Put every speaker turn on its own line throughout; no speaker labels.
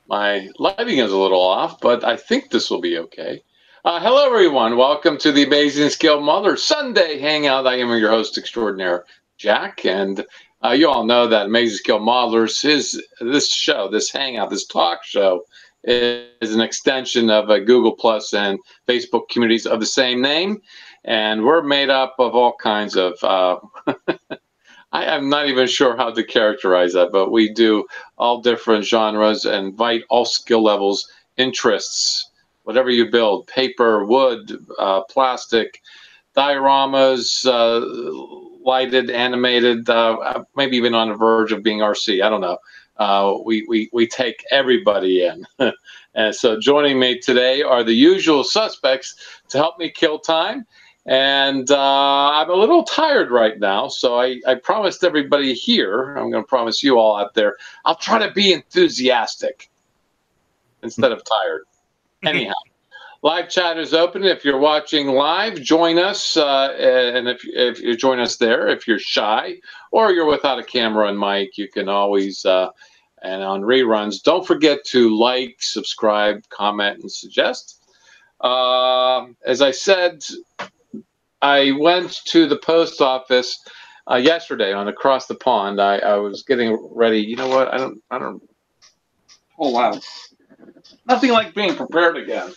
My lighting is a little off, but I think this will be okay. Hello, everyone. Welcome to the Amazing Scale Mother Sunday Hangout. I am your host extraordinaire, Jack, and you all know that Amazing Scale Modelers is this show, this hangout, this talk show is an extension of Google Plus and Facebook communities of the same name, and we're made up of all kinds of I am not even sure how to characterize that, but we do all different genres and invite all skill levels, interests, whatever you build, paper, wood, plastic, dioramas, lighted, animated, maybe even on the verge of being RC. I don't know. We take everybody in. And so joining me today are the usual suspects to help me kill time. And I'm a little tired right now, so I promised everybody here, I'm going to promise you all out there, I'll try to be enthusiastic instead of tired. Anyhow, live chat is open. If you're watching live, join us. And if you join us there, if you're shy or you're without a camera and mic, you can always, and on reruns, don't forget to like, subscribe, comment, and suggest. As I said, I went to the post office yesterday on across the pond. I was getting ready. You know what? I don't. Oh wow! Nothing like being prepared again.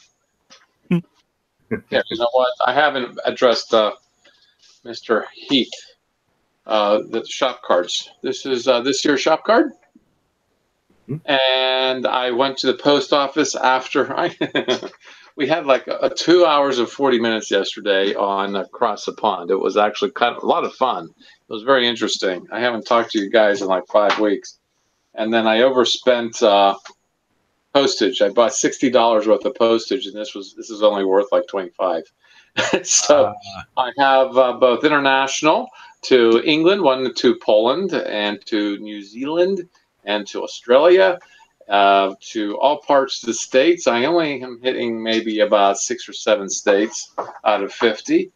Yeah, you know what? I haven't addressed Mr. Heath. The shop cards. This is this year's shop card. And I went to the post office after I. We had like a 2 hours and 40 minutes yesterday on across the pond. It was actually kind of a lot of fun. It was very interesting. I haven't talked to you guys in like 5 weeks, and then I overspent postage. I bought $60 worth of postage, and this is only worth like 25. So I have both international to England, one to Poland, and to New Zealand, and to Australia. To all parts of the states. I only am hitting maybe about 6 or 7 states out of 50.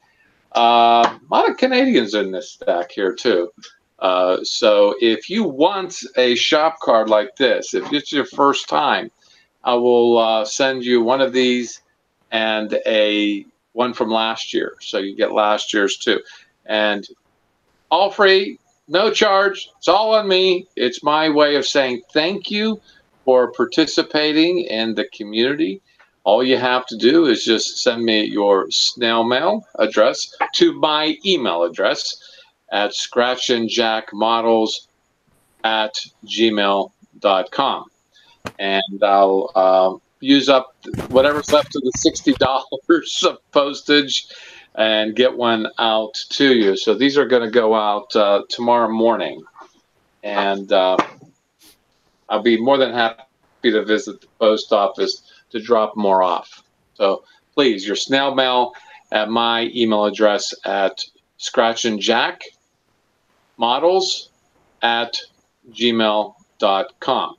A lot of Canadians in this stack here too. So if you want a shop card like this, if it's your first time, I will send you one of these and a one from last year. So you get last year's too. And all free, no charge. It's all on me. It's my way of saying thank you for participating in the community. All you have to do is just send me your snail mail address to my email address at scratchinjackmodels@gmail.com. And I'll use up whatever's left of the $60 of postage and get one out to you. So these are going to go out tomorrow morning. And I'll be more than happy to visit the post office to drop more off. So please, your snail mail at my email address at scratchinjackmodels@gmail.com.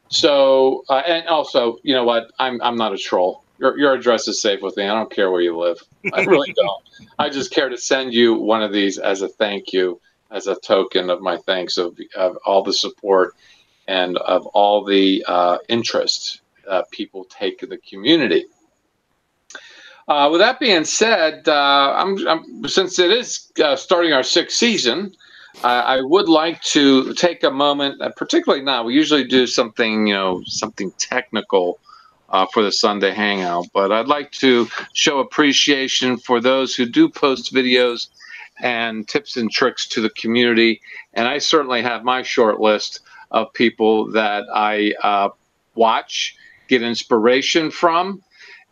So, and also, you know what? I'm not a troll. Your address is safe with me. I don't care where you live. I really don't. I just care to send you one of these as a thank you, as a token of my thanks of all the support and of all the interest people take in the community. With that being said, since it is starting our 6th season, I would like to take a moment, particularly now. We usually do something, something technical for the Sunday Hangout, but I'd like to show appreciation for those who do post videos and tips and tricks to the community. And I certainly have my short list of people that I watch, get inspiration from,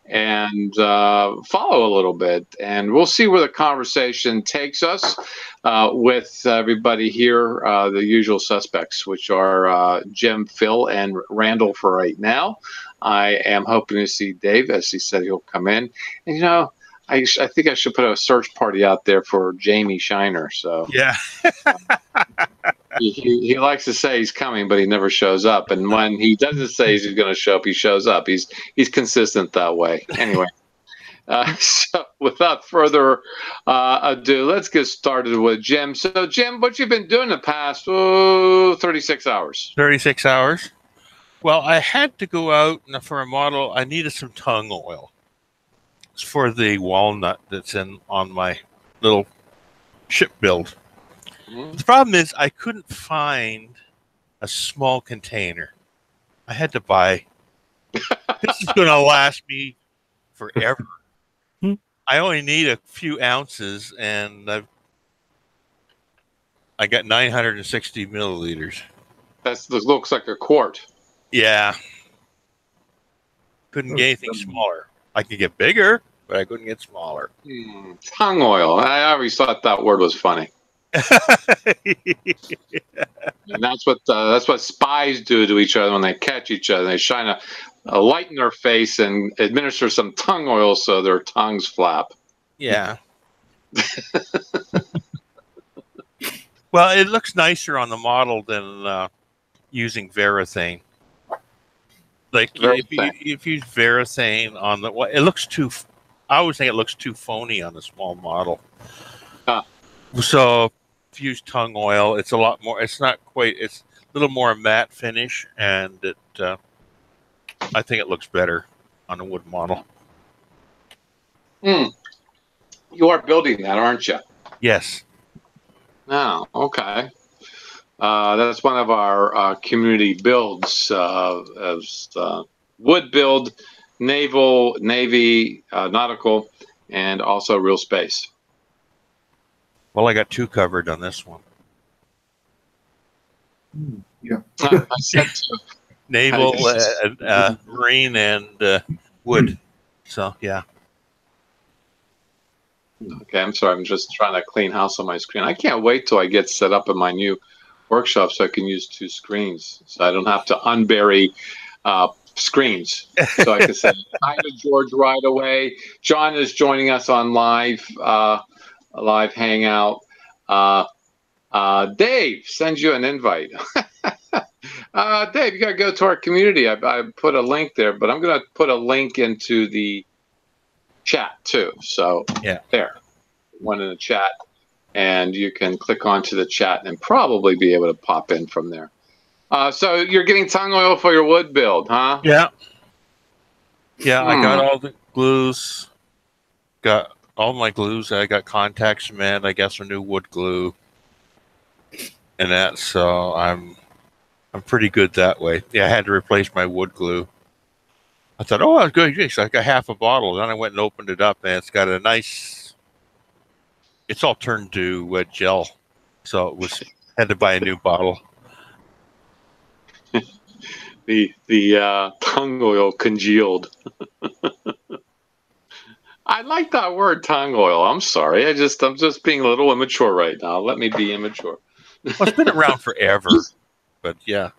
and follow a little bit. And we'll see where the conversation takes us with everybody here, the usual suspects, which are Jim, Phil, and Randall for right now. I am hoping to see Dave, as he said he'll come in. And, I think I should put a search party out there for Jamie Shiner. So
yeah.
He likes to say he's coming, but he never shows up. And when he doesn't say he's going to show up, he shows up. He's consistent that way. Anyway, so without further ado, let's get started with Jim. So, Jim, what you've been doing the past 36 hours?
36 hours. Well, I had to go out and for a model. I needed some tung oil. It's for the walnut that's on my little ship build. The problem is I couldn't find a small container. I had to buy. This is going to last me forever. I only need a few ounces, and I got 960 milliliters.
This looks like a quart.
Yeah. Couldn't get anything smaller. I could get bigger, but I couldn't get smaller.
Tongue oil. I always thought that word was funny. And that's what spies do to each other when they catch each other. They shine a light in their face and administer some tongue oil so their tongues flap.
Yeah. Well, it looks nicer on the model than using Varathane. Like if you use Varathane on the, it looks too. I always think it looks too phony on the small model. So if you use tongue oil, it's a lot more. It's not quite. It's a little more matte finish, and it. I think it looks better on a wood model.
You are building that, aren't you?
Yes.
Oh, okay. That's one of our community builds, as wood build, naval, navy, nautical, and also real space.
Well, I got 2 covered on this one.
Yeah.
I said two.
Naval, marine, and wood. So, yeah.
Okay, I'm sorry. I'm just trying to clean house on my screen. I can't wait till I get set up in my new workshop so I can use 2 screens, so I don't have to unbury screens. So I can say hi to George right away. John is joining us on live hangout. Dave sends you an invite. Dave, you got to go to our community. I put a link there, but I'm going to put a link into the chat too. So
yeah,
there, one in the chat, and you can click onto the chat and probably be able to pop in from there. So you're getting tongue oil for your wood build, huh?
Yeah. Yeah, I got all the glues. Got all my glues. I got contact cement. I got some new wood glue, and that. So I'm pretty good that way. Yeah, I had to replace my wood glue. I thought, oh, that's good. Yes, I got half a bottle. Then I went and opened it up, and it's got a nice. It's all turned to gel, so had to buy a new bottle.
The tongue oil congealed. I like that word, tongue oil. I'm sorry. I'm just being a little immature right now. Let me be immature.
Well, it's been around forever, but yeah.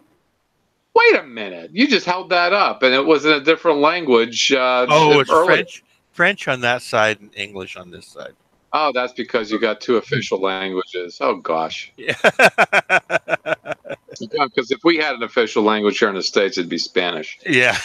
Wait a minute. You just held that up, and it was in a different language.
It's early. French on that side and English on this side.
Oh, that's because you got 2 official languages. Oh, gosh.
Yeah.
Because if we had an official language here in the States, it'd be Spanish.
Yeah.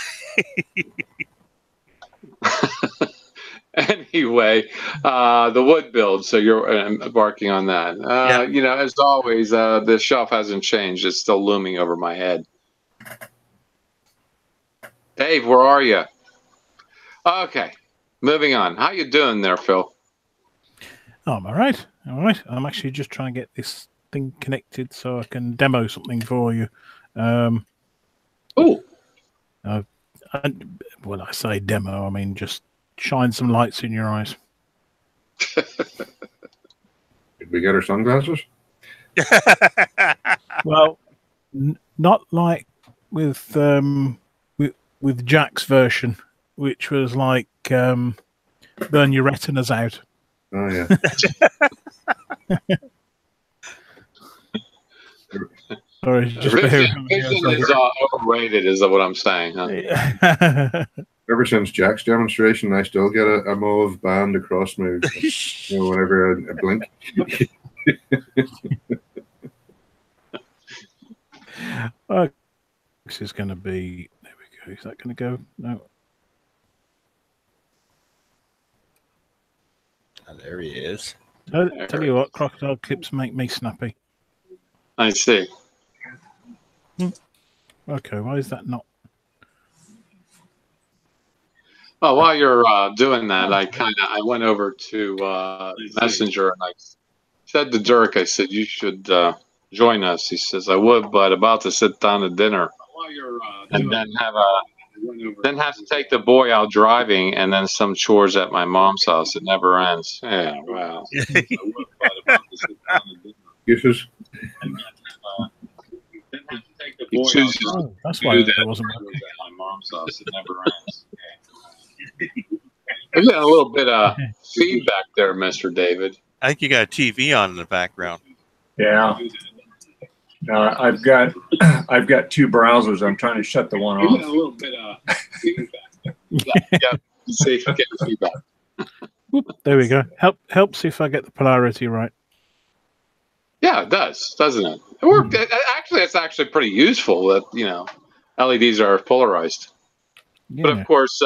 Anyway, the wood build. So you're embarking on that.
Yeah.
You know, as always, the shelf hasn't changed. It's still looming over my head. Dave, where are you? Okay, moving on. How you doing there, Phil?
Oh, I'm all right. All right. I'm actually just trying to get this thing connected so I can demo something for you. When I say demo, I mean just shine some lights in your eyes.
Did we get our sunglasses?
Well, not like with Jack's version, which was like burn your retinas out.
Oh yeah.
Sorry, just
vision is overrated, is what I'm saying. Huh?
Ever since Jack's demonstration, I still get a mauve band across my, whenever I blink.
This is going to be. There we go. Is that going to go? No.
Oh, there he is.
Tell you what, crocodile clips make me snappy.
I see.
Okay, why is that not
Well, while you're doing that, I went over to Messenger and I said to Dirk, I said, you should join us. He says, I would, but about to sit down to dinner and then have to take the boy out driving and then some chores at my mom's house. It never ends. Yeah, wow.
Uses.
He chooses
Oh, that's
to
why
do
it
that
wasn't.
chores at my mom's house. It never ends. We got a little bit of feedback there, Mr. David.
I think you got a TV on in the background.
Yeah. I've got two browsers. I'm trying to shut the one
We got a
off.
little bit of feedback. Yeah. See if you get the feedback.
Whoop, there we go. Helps if I get the polarity right.
Yeah, it does, doesn't it? It worked. Actually, it's actually pretty useful that LEDs are polarized.
Yeah.
But of course,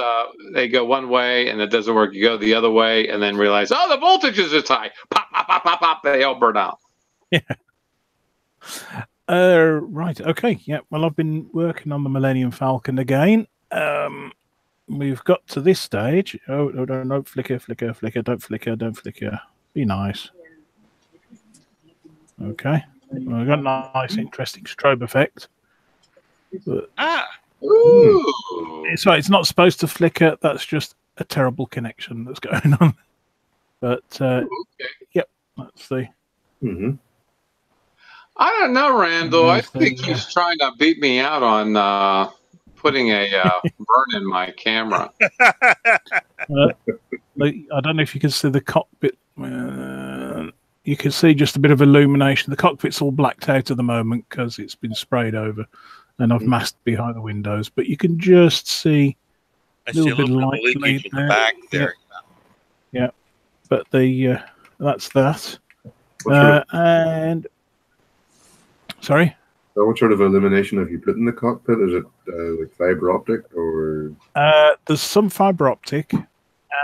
they go one way and it doesn't work. You go the other way and then realize, oh, the voltage is this high. Pop, pop, pop, pop, pop. They all burn out.
Yeah. Right. Okay. Yeah. Well, I've been working on the Millennium Falcon again. We've got to this stage. Oh, no, flicker, flicker, flicker. Don't flicker, don't flicker. Be nice. Okay. Well, we've got a nice, interesting strobe effect. But
Ooh.
it's not supposed to flicker. That's just a terrible connection that's going on. But
Okay.
yep, that's the.
Mm-hmm.
I don't know, Randall. I
Nice
think
thing,
he's trying to beat me out on putting a burn in my camera.
I don't know if you can see the cockpit. You can see just a bit of illumination. The cockpit's all blacked out at the moment because it's been sprayed over, and I've masked behind the windows. But you can just see
I see a little bit of
light
leakage in the
there.
back there.
Yeah, but that's that. And sorry.
So what sort of illumination have you put in the cockpit? Is it like fiber optic or?
There's some fiber optic,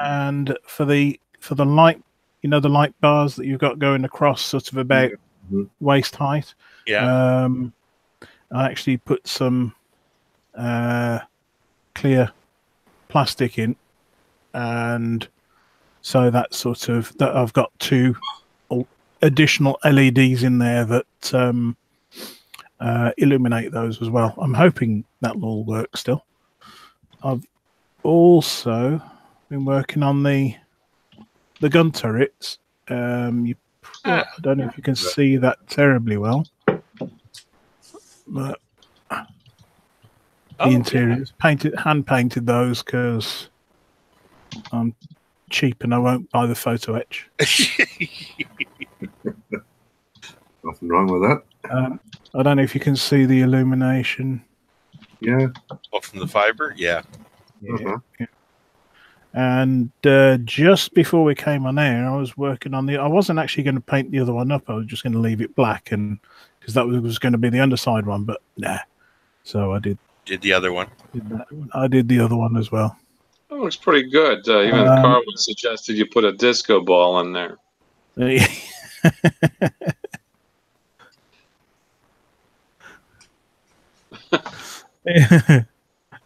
and for the light, the light bars that you've got going across, sort of about waist height.
Yeah.
I actually put some clear plastic in, and so that I've got two additional LEDs in there that illuminate those as well. I'm hoping that'll all work still. I've also been working on the gun turrets. I don't know if you can see that terribly well, but the interiors hand painted those because I'm cheap and I won't buy the photo etch.
Nothing wrong with that.
I don't know if you can see the illumination.
Yeah.
Oh, from the fiber? Yeah.
Uh-huh.
Yeah. And just before we came on air, I was working on I wasn't actually going to paint the other one up. I was just going to leave it black, and because that was going to be the underside one, but nah. So I did
the other one.
I did the other one as well.
That looks pretty good. Even Carwin suggested you put a disco ball in there.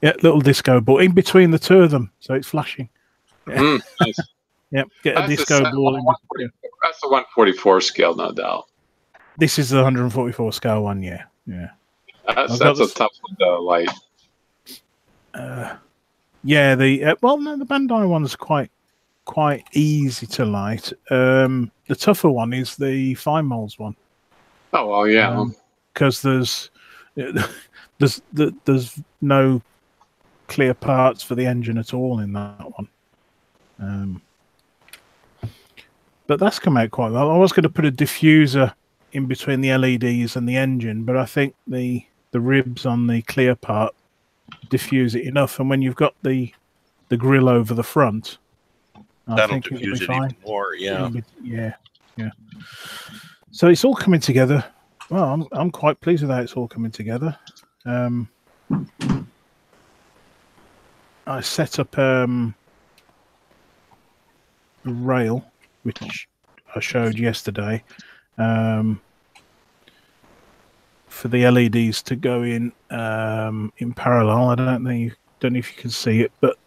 Yeah, little disco ball in between the two of them, so it's flashing.
Nice.
Yep, get a disco ball.
That's the 144 scale, no doubt.
This is the 144 scale one, yeah.
That's a tough one to light.
Yeah, the Bandai one's quite easy to light. The tougher one is the fine molds one.
Oh well, yeah.
Because there's no clear parts for the engine at all in that one. But that's come out quite well. I was going to put a diffuser in between the LEDs and the engine, but I think the ribs on the clear part diffuse it enough, and when you've got the grill over the front,
that'll diffuse it even more. Yeah.
Yeah. So it's all coming together. Well, I'm quite pleased with how it's all coming together. I set up a rail, which I showed yesterday, for the LEDs to go in parallel. I don't know if you can see it, but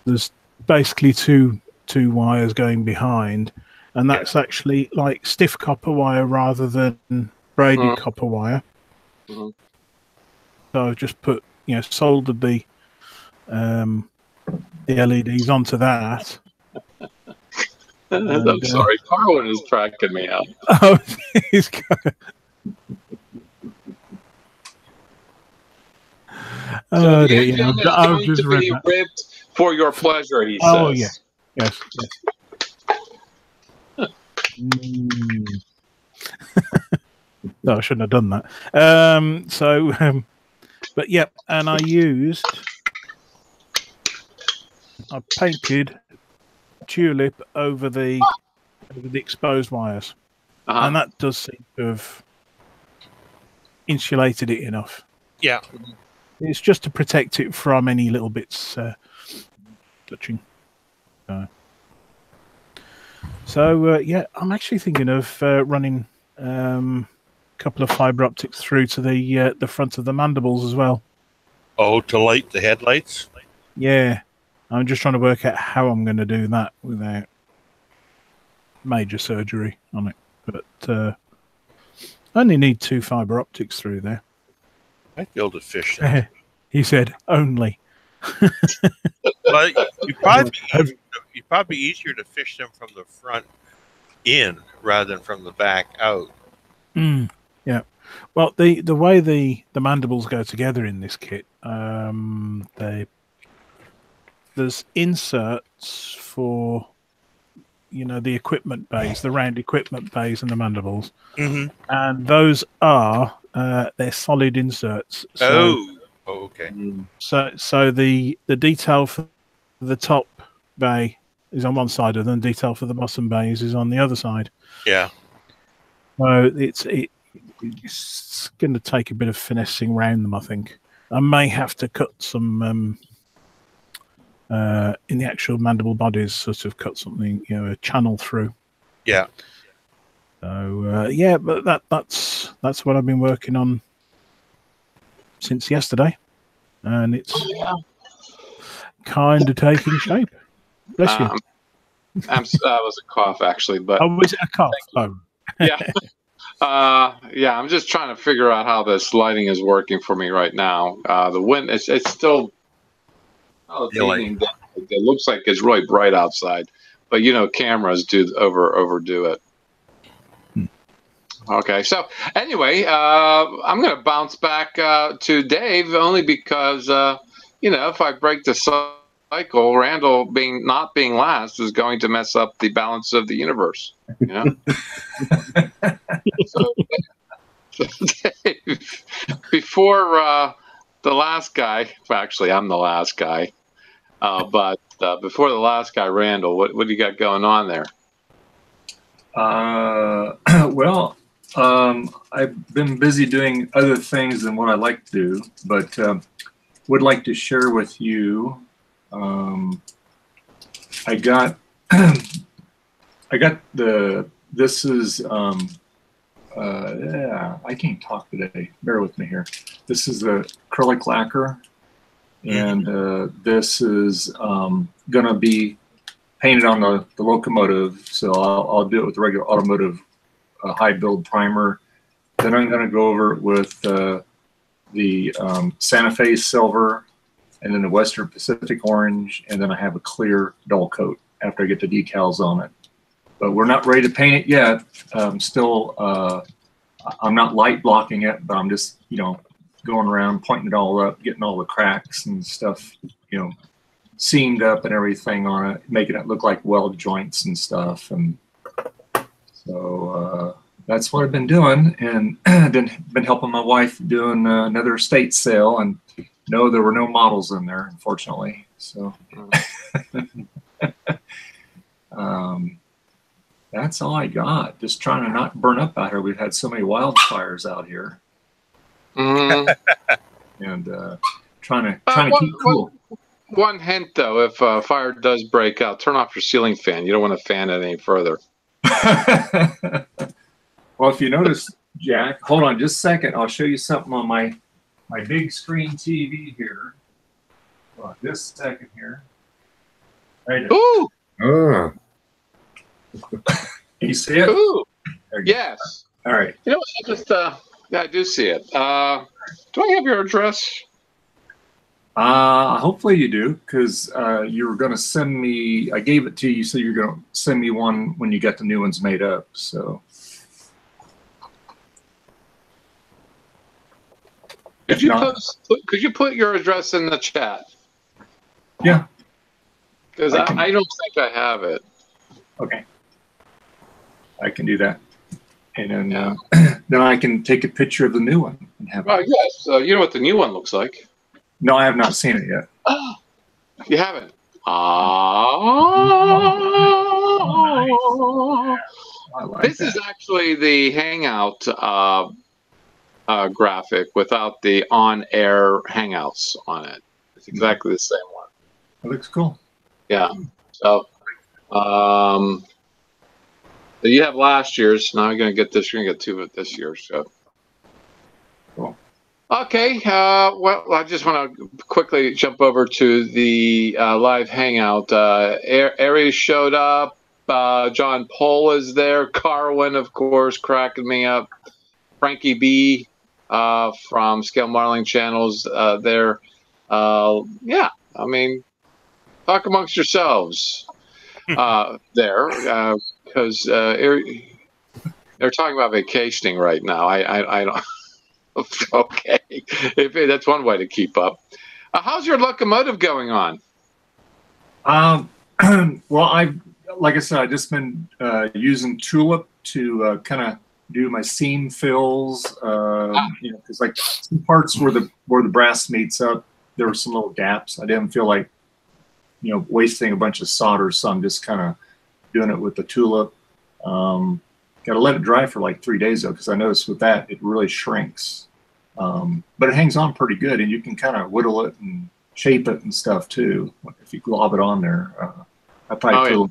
there's basically two wires going behind, and that's actually like stiff copper wire rather than braided copper wire.
Mm-hmm.
So I've just put, soldered the LEDs onto that.
I'm sorry, Carwin is tracking me out.
Oh, he's got...
So the
dear,
engine is
I've
going
just
to
read
be
that.
ripped for your pleasure, he
Oh,
says.
yeah. Yes. No, I shouldn't have done that. But yeah, and I painted tulip over the exposed wires, and that does seem to have insulated it enough.
Yeah.
It's just to protect it from any little bits touching. So yeah, I'm actually thinking of running a couple of fiber optics through to the front of the mandibles as well.
Oh, to light the headlights?
Yeah, I'm just trying to work out how I'm going to do that without major surgery on it. But I only need 2 fiber optics through there.
I'd be able to fish them.
He said only.
Well, you'd probably be easier to fish them from the front in rather than from the back out.
Yeah. Well, the way the mandibles go together in this kit, there's inserts for the equipment bays, the round equipment bays, and the mandibles, and those are they're solid inserts. So,
okay.
So the detail for the top bay is on one side, and then detail for the bottom bays is on the other side.
Yeah.
So it's going to take a bit of finessing around them, I think. I may have to cut some in the actual mandible bodies, sort of cut something, a channel through.
Yeah.
So yeah, but that's what I've been working on since yesterday, and it's kind of taking shape. Bless you.
That was a cough, actually, but
was it a cough? Oh.
Yeah. Yeah, I'm just trying to figure out how this lighting is working for me right now. The wind, it's still evening. It looks like it's really bright outside, but cameras do overdo it. Okay, so anyway, I'm going to bounce back to Dave only because if I break the cycle, Randall not being last is going to mess up the balance of the universe. So, Dave, before the last guy, actually I'm the last guy, but before the last guy, Randall, what do you got going on there?
Well, I've been busy doing other things than what I like to do, but would like to share with you. I got this is yeah, I can't talk today. Bear with me here. This is the acrylic lacquer, and this is going to be painted on the locomotive. So I'll do it with the regular automotive high build primer. Then I'm going to go over it with the Santa Fe silver, and then the Western Pacific orange, and then I have a clear dull coat after I get the decals on it. But we're not ready to paint it yet. Still, I'm not light blocking it, but I'm just, going around, pointing it all up, getting all the cracks and stuff, seamed up and everything on it, making it look like weld joints and stuff. And so that's what I've been doing. And then been helping my wife doing another estate sale. And no, there were no models in there, unfortunately. So that's all I got. Just trying to not burn up out here. We've had so many wildfires out here. And trying to keep cool.
One hint, though, if a fire does break out, turn off your ceiling fan. You don't want to fan it any further.
Well, if you notice, Jack, hold on just a second. I'll show you something on my big screen TV here. Hold on just a second here. Right.
Ooh,
Ah,
Can you see it?
ooh,
There you go.
yes.
All right.
You know, I just, yeah, I do see it. Do I have your address?
Hopefully you do, because you were going to send me. I gave it to you, so you're going to send me one when you get the new ones made up. So.
Could you put your address in the chat?
Yeah.
Because
I can.
I don't think I have it.
Okay. I can do that, and then
Yeah.
then I can take a picture of the new one and have.
Oh yes, you know what the new one looks like.
No, I have not seen it yet.
Oh, you haven't.
I like
This
that.
is actually the Hangout graphic without the on-air Hangouts on it. It's exactly the same one.
It looks cool.
Yeah. So, so you have last year's. Now you're gonna get this. You're gonna get two of this year. So.
Cool.
Okay. Well, I just want to quickly jump over to the live Hangout. Aries showed up. John Pohl is there. Carwin, of course, cracking me up. Frankie B from Scale Modeling Channels there. Yeah, I mean, talk amongst yourselves there, because they're talking about vacationing right now. I don't. Okay, if that's one way to keep up. How's your locomotive going on?
Well, like I said, I just been using Tulip to kind of do my seam fills. You know, because like some parts where the brass meets up, there were some little gaps. I didn't feel like, you know, wasting a bunch of solder, so I'm just kind of doing it with the Tulip. Got to let it dry for like 3 days though, because I noticed with that it really shrinks. But it hangs on pretty good, and you can kind of whittle it and shape it and stuff too if you glob it on there. I probably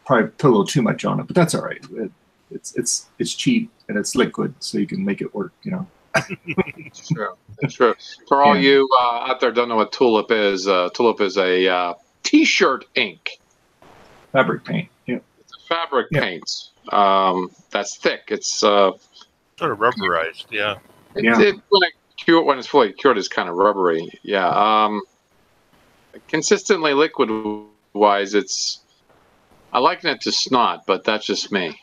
put a little too much on it, but that's all right. It's cheap and it's liquid, so you can make it work. You know.
It's true. It's true. For all you out there don't know what Tulip is a T-shirt ink.
Fabric paint. Yeah.
It's a fabric paint. That's thick. It's
sort of rubberized. Yeah.
When it's fully cured, it's kind of rubbery. Yeah. Consistently liquid wise, I liken it to snot, but that's just me.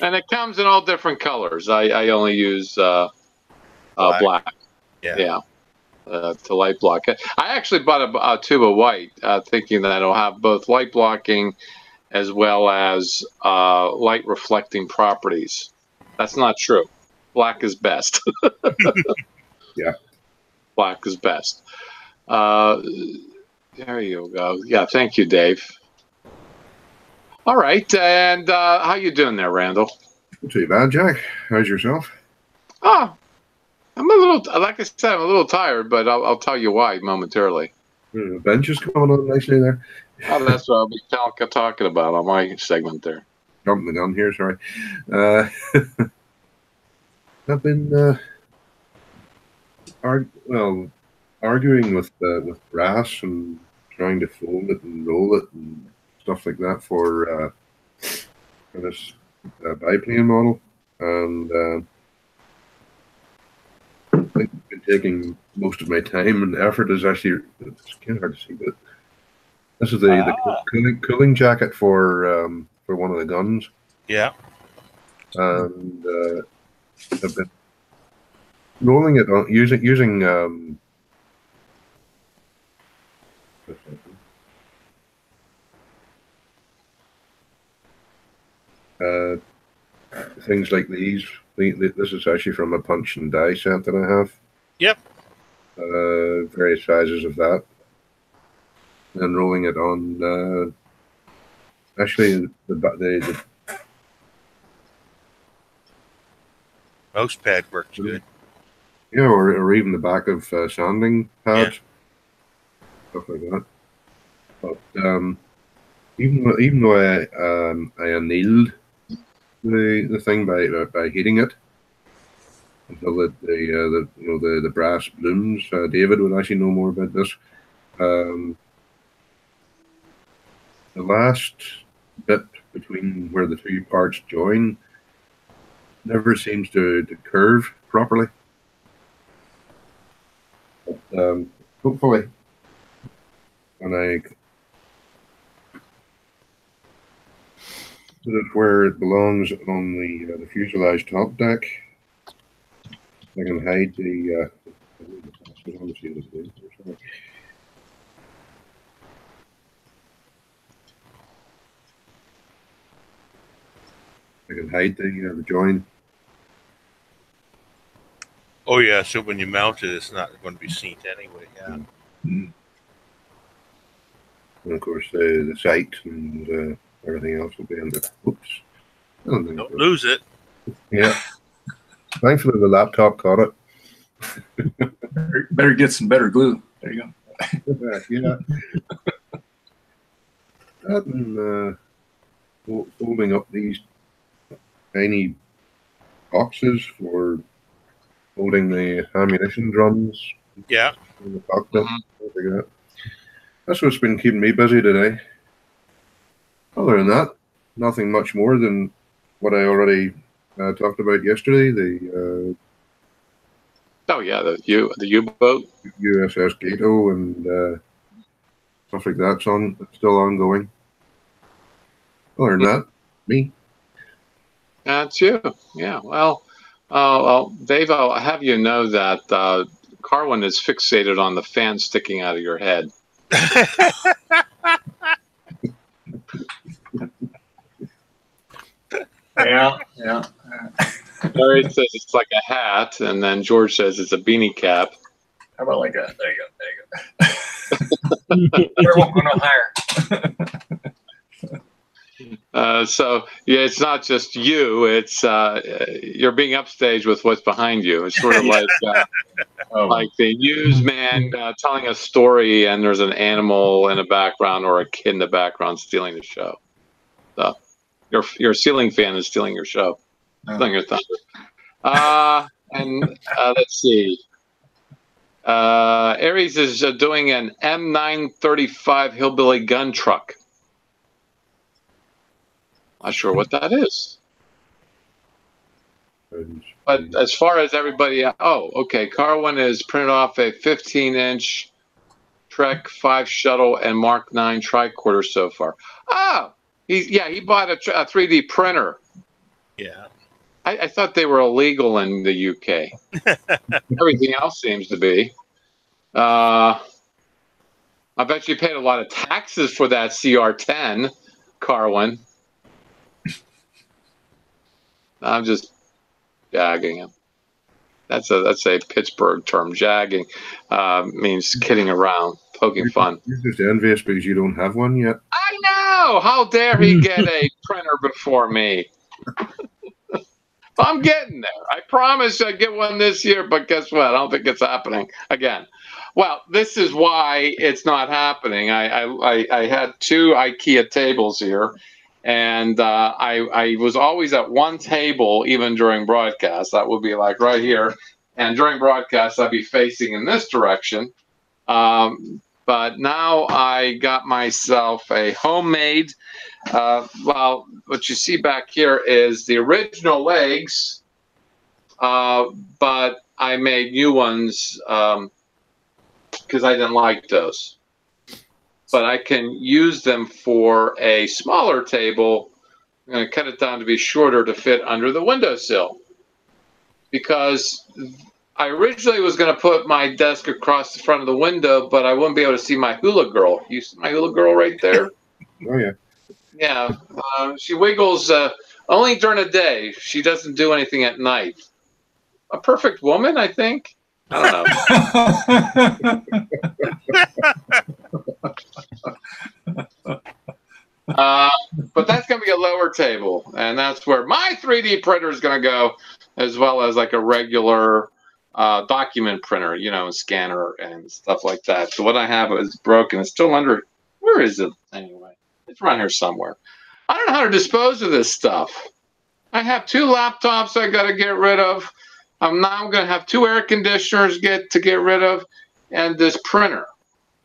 And it comes in all different colors. I only use black. Yeah. To light block. I actually bought a tube of white, thinking that it'll have both light blocking as well as light reflecting properties. That's not true. Black is best.
yeah.
Black is best. There you go. Yeah, thank you, Dave. All right, and how you doing there, Randall?
Not too bad, Jack. How's yourself?
Oh, I'm a little, like I said, I'm a little tired, but I'll tell you why momentarily.
The bench is coming on nicely there.
Oh, that's what I'll be talking about on my segment there.
Jumping the gun here, sorry. I've been arguing with brass and trying to fold it and roll it and stuff like that for this biplane model, and I think it's been taking most of my time and effort. Is actually, it's kind of hard to see, but this is the cooling jacket for one of the guns.
Yeah.
And I've been rolling it on using things like these. This is actually from a punch and die set that I have.
Yep.
Various sizes of that, and rolling it on. Actually, the
mouse pad works good.
Yeah, or even the back of sanding pads, stuff like that. But even though I annealed the thing by heating it, until the brass blooms. David would actually know more about this. The last bit between where the two parts join never seems to curve properly. But, hopefully, when I put it where it belongs on the fuselage top deck, I can hide the. I can hide the join.
Oh yeah, so when you mount it, it's not going to be seen anyway. Yeah.
Mm.
And of course, the sight and everything else will be under. Oops.
Don't lose it.
Yeah. Thankfully, the laptop caught it.
Better get some better glue. There you
go. Yeah. That and folding up these tiny boxes for holding the ammunition drums.
Yeah.
In the cockpit. That's what's been keeping me busy today. Other than that, nothing much more than what I already talked about yesterday. The
the U-boat,
USS Gato, and stuff like that's still ongoing. Other than that, me.
That's you. Yeah. Well, Dave, I'll have you know that Carwin is fixated on the fan sticking out of your head.
Yeah.
Larry says it's like a hat, and then George says it's a beanie cap.
How about like that? There you go. It won't go no higher.
So yeah, it's not just you; it's you're being upstaged with what's behind you. It's sort of like the newsman telling a story, and there's an animal in the background or a kid in the background stealing the show. So your ceiling fan is stealing your show, stealing your thunder. And let's see. Aries is doing an M935 hillbilly gun truck. Not sure what that is. But as far as everybody, Carwin is printed off a 15-inch Trek 5 shuttle and Mark 9 tricorder so far. Oh, he bought a 3D printer.
Yeah.
I thought they were illegal in the UK. Everything else seems to be. I bet you paid a lot of taxes for that CR10, Carwin. I'm just jagging him. That's a Pittsburgh term. Jagging means kidding around, poking fun.
You're just envious because you don't have one yet.
I know. How dare he get a printer before me? I'm getting there. I promise I'd get one this year, but guess what? I don't think it's happening again. Well, this is why it's not happening. I had 2 IKEA tables here, and I was always at one table, even during broadcast. That would be like right here. And during broadcast, I'd be facing in this direction. But now I got myself a homemade, what you see back here is the original legs, but I made new ones because I didn't like those. But I can use them for a smaller table. I'm going to cut it down to be shorter to fit under the windowsill. Because I originally was going to put my desk across the front of the window, but I wouldn't be able to see my hula girl. You see my hula girl right there?
Oh, yeah.
Yeah. She wiggles only during the day. She doesn't do anything at night. A perfect woman, I think. I don't know. But that's going to be a lower table, and that's where my 3D printer is going to go, as well as like a regular document printer, scanner and stuff like that. So what I have is broken. It's still under. Where is it anyway? It's around here somewhere. I don't know how to dispose of this stuff. I have 2 laptops I got to get rid of. I'm now going to have 2 air conditioners to get rid of, and this printer.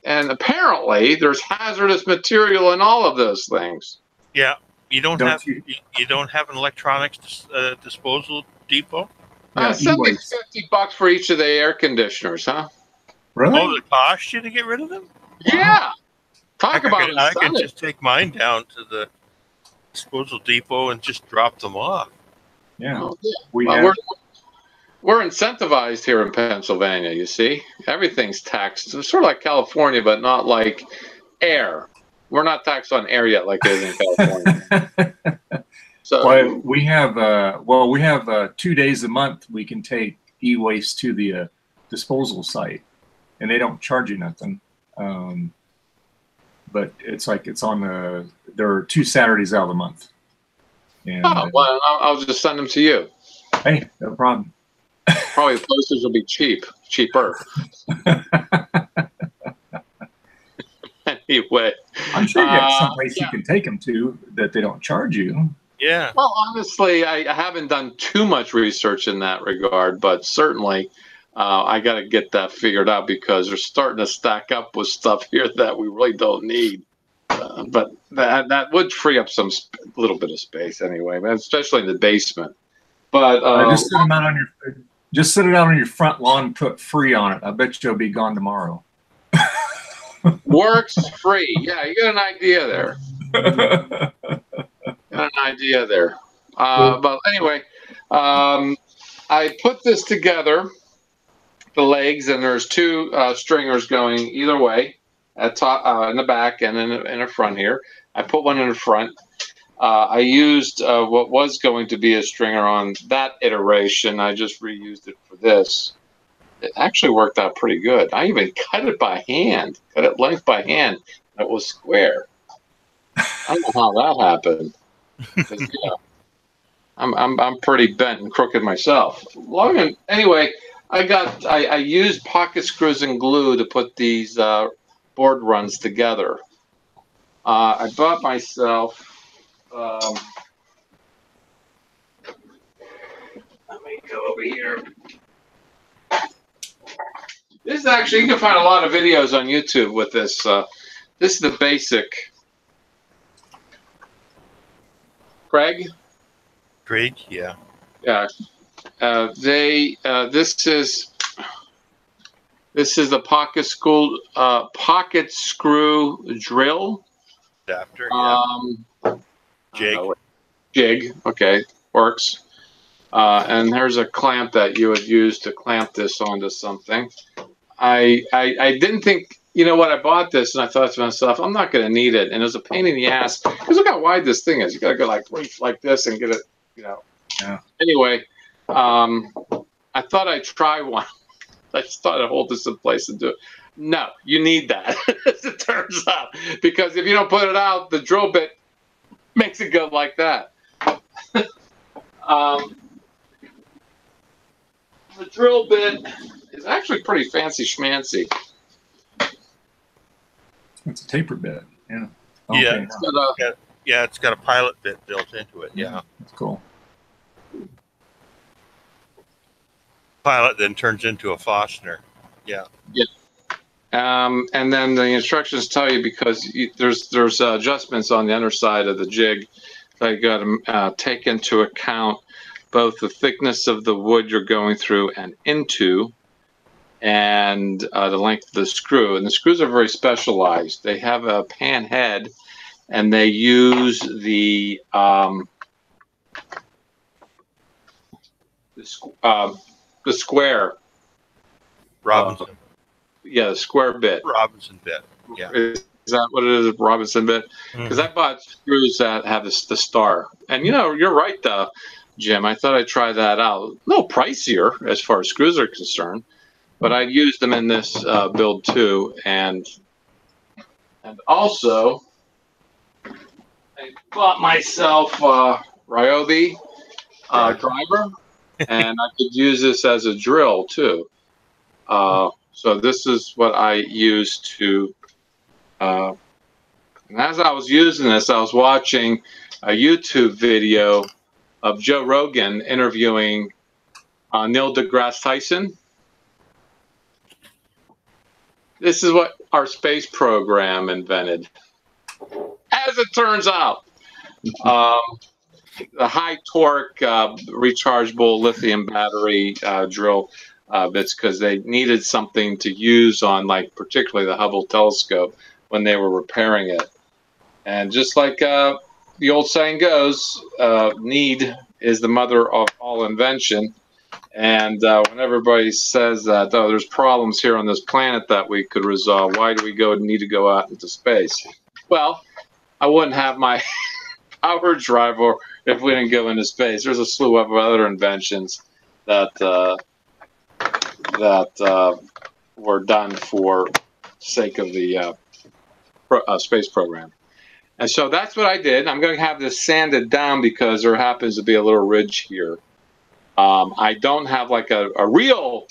And apparently, there's hazardous material in all of those things.
Yeah, you don't
Don't
have
you-
you don't have an electronics disposal depot?
Yeah,
Send me
e-waste.
$50 for each of the air conditioners, huh?
Really?
Oh, it cost you to get rid of them?
Yeah. Talk about
I could
incentive.
just take mine down to the disposal depot and just drop them off.
Yeah.
Oh, yeah.
We
Well,
have,
we're incentivized here in Pennsylvania, you see. Everything's taxed. It's sort of like California, but not like air. We're not taxed on air yet like it is in California. So
well, we have 2 days a month we can take e-waste to the disposal site, and they don't charge you nothing. But it's like it's on the. There are 2 Saturdays out of the month. And,
well, I'll just send them to you.
hey, no problem.
Probably the postage will be cheaper. Anyway,
I'm sure you have someplace
yeah.
you can take them to that they don't charge you.
Yeah.
Well, honestly, I haven't done too much research in that regard, but certainly I got to get that figured out because they're starting to stack up with stuff here that we really don't need. But that would free up a little bit of space anyway, especially in the basement. But
Just set them out on your. Just set it out on your front lawn and put free on it. I bet you'll be gone tomorrow.
works free. Yeah, you got an idea there. But anyway, I put this together, the legs, and there's 2 stringers going either way, at top, in the back and in the front here. I put one in the front. I used what was going to be a stringer on that iteration. I just reused it for this. It actually worked out pretty good. I even cut it by hand, cut it length by hand. And it was square. I don't know how that happened. 'Cause, you know, I'm pretty bent and crooked myself. Anyway, I used pocket screws and glue to put these board runs together. I bought myself. Let me go over here. This is actually, you can find a lot of videos on YouTube with this. This is the basic. Craig?
Yeah.
Yeah. This is the pocket screw drill.
Adapter. Yeah.
Jig. Okay, works. And there's a clamp that you would use to clamp this onto something. I didn't think, you know what, I bought this and I thought to myself, I'm not going to need it. And it was a pain in the ass because look how wide this thing is. You got to go like this and get it, you know.
Yeah.
Anyway, I thought I'd try one. I just thought I'd hold this in place and do it. No, you need that, as it turns out. Because if you don't put it out, the drill bit makes it go like that. The drill bit is actually pretty fancy schmancy.
It's a taper bit. Yeah.
Yeah.
Okay.
It's got a pilot bit built into it. Yeah.
That's cool.
Pilot then turns into a Fostner. Yeah.
Yeah. And then the instructions tell you because there's adjustments on the underside of the jig that you got to take into account both the thickness of the wood you're going through and into, and the length of the screw. And the screws are very specialized. They have a pan head, and they use the square.
Robinson.
The square bit.
Robinson bit. Yeah.
Is that what it is, Robinson bit? Because I bought screws that have the star. And, you know, you're right, though, Jim. I thought I'd try that out. A little pricier as far as screws are concerned. But I used them in this build, too. And also, I bought myself Ryobi driver. And I could use this as a drill, too. So this is what I used to, and as I was using this, I was watching a YouTube video of Joe Rogan interviewing Neil deGrasse Tyson. This is what our space program invented, as it turns out. The high torque rechargeable lithium battery drill bits, because they needed something to use on, like, particularly the Hubble telescope when they were repairing it. And just like the old saying goes, need is the mother of all invention. And when everybody says that, oh, there's problems here on this planet that we could resolve, why do we need to go out into space? Well, I wouldn't have my power driver if we didn't go into space. There's a slew of other inventions that were done for sake of the space program. And so that's what I did. I'm going to have this sanded down because there happens to be a little ridge here. I don't have like a real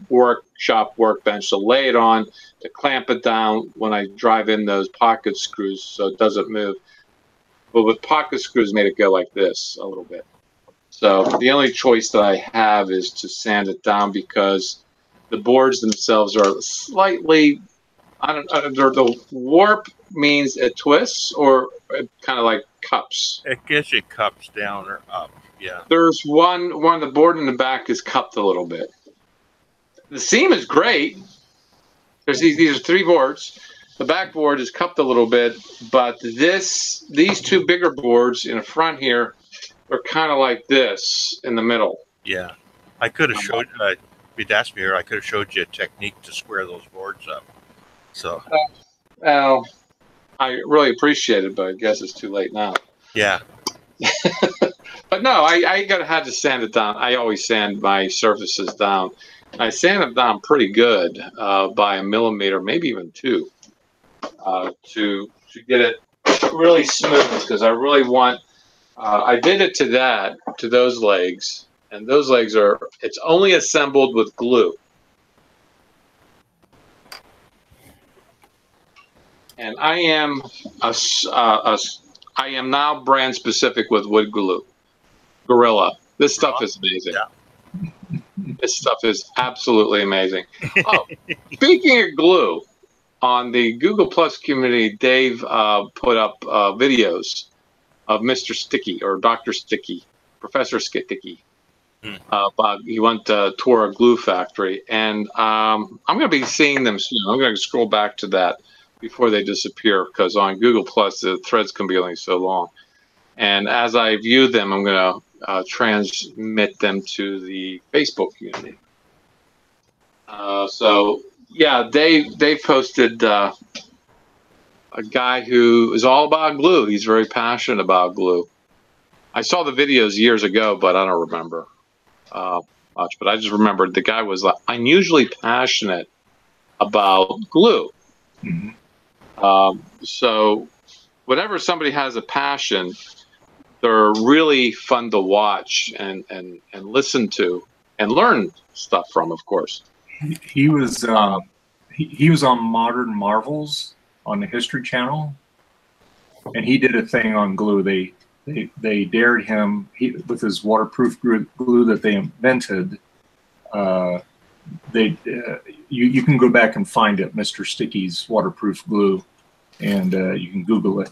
workshop workbench to lay it on, to clamp it down when I drive in those pocket screws so it doesn't move. But with pocket screws, made it go like this a little bit. So the only choice that I have is to sand it down, because the boards themselves are slightly, the warp means it twists, or it kind of like cups.
It gives you cups down or up. Yeah.
There's one the board in the back is cupped a little bit. The seam is great. These are 3 boards. The back board is cupped a little bit, but these 2 bigger boards in the front here are kind of like this in the middle.
Yeah. I could have showed if you'd asked me here, I could have showed you a technique to square those boards up. So
well, I really appreciate it, but I guess it's too late now.
Yeah.
But no, I had to sand it down. I always sand my surfaces down. I sand them down pretty good by 1 millimeter, maybe even 2, to get it really smooth, because I really want. I did it to those legs, and those legs it's only assembled with glue. And I am now brand specific with wood glue. Gorilla. This stuff is amazing.
Yeah.
This stuff is absolutely amazing. Oh, speaking of glue, on the Google Plus community, Dave put up videos of Mr. Sticky, or Dr. Sticky, Professor Sticky. He went to tour a glue factory, and I'm going to be seeing them soon. I'm going to scroll back to that before they disappear, because on Google Plus the threads can be only so long. And as I view them, I'm going to transmit them to the Facebook community. So yeah, they posted a guy who is all about glue. He's very passionate about glue. I saw the videos years ago, but I don't remember much. But I just remembered the guy was unusually passionate about glue. Mm-hmm. So whenever somebody has a passion, they're really fun to watch and listen to and learn stuff from, of course.
He was on Modern Marvels on the History Channel, and he did a thing on glue. They dared him with his waterproof glue that they invented. You can go back and find it, Mr. Sticky's waterproof glue, and you can Google it.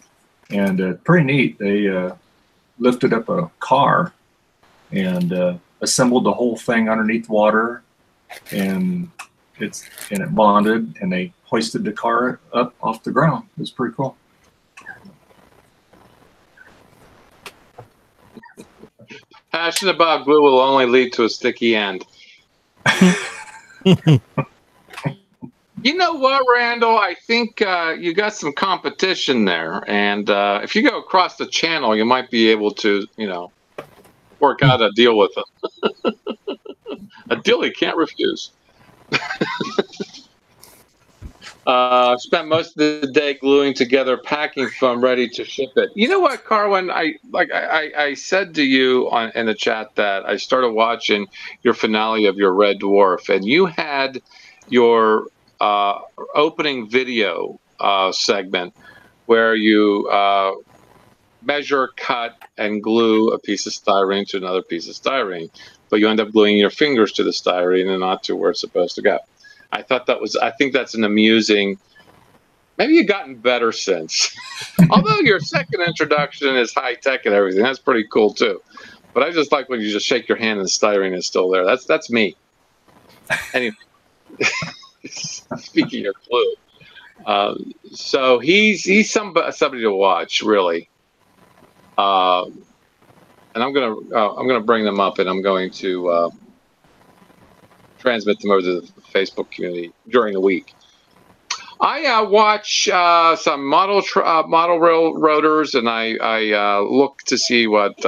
And pretty neat. They lifted up a car and assembled the whole thing underneath water, and it bonded, and they hoisted the car up off the ground. It was pretty cool.
Passion about glue will only lead to a sticky end. You know what, Randall? I think you got some competition there, and if you go across the channel, you might be able to, work out a deal with them. A deal you can't refuse. Spent most of the day gluing together packing foam ready to ship it. You know what, Carwin? I said to you in the chat that I started watching your finale of your Red Dwarf, and you had your opening video segment where you measure, cut, and glue a piece of styrene to another piece of styrene. but you end up gluing your fingers to the styrene and not to where it's supposed to go. I think that's an amusing. Maybe you've gotten better since. Although your second introduction is high tech and everything, that's pretty cool too. But I just like when you just shake your hand and the styrene is still there. That's me. Anyway, speaking of glue, so he's somebody to watch, really. And I'm gonna bring them up, and I'm going to transmit them over to the Facebook community during the week. I watch some model railroaders, and I look to see what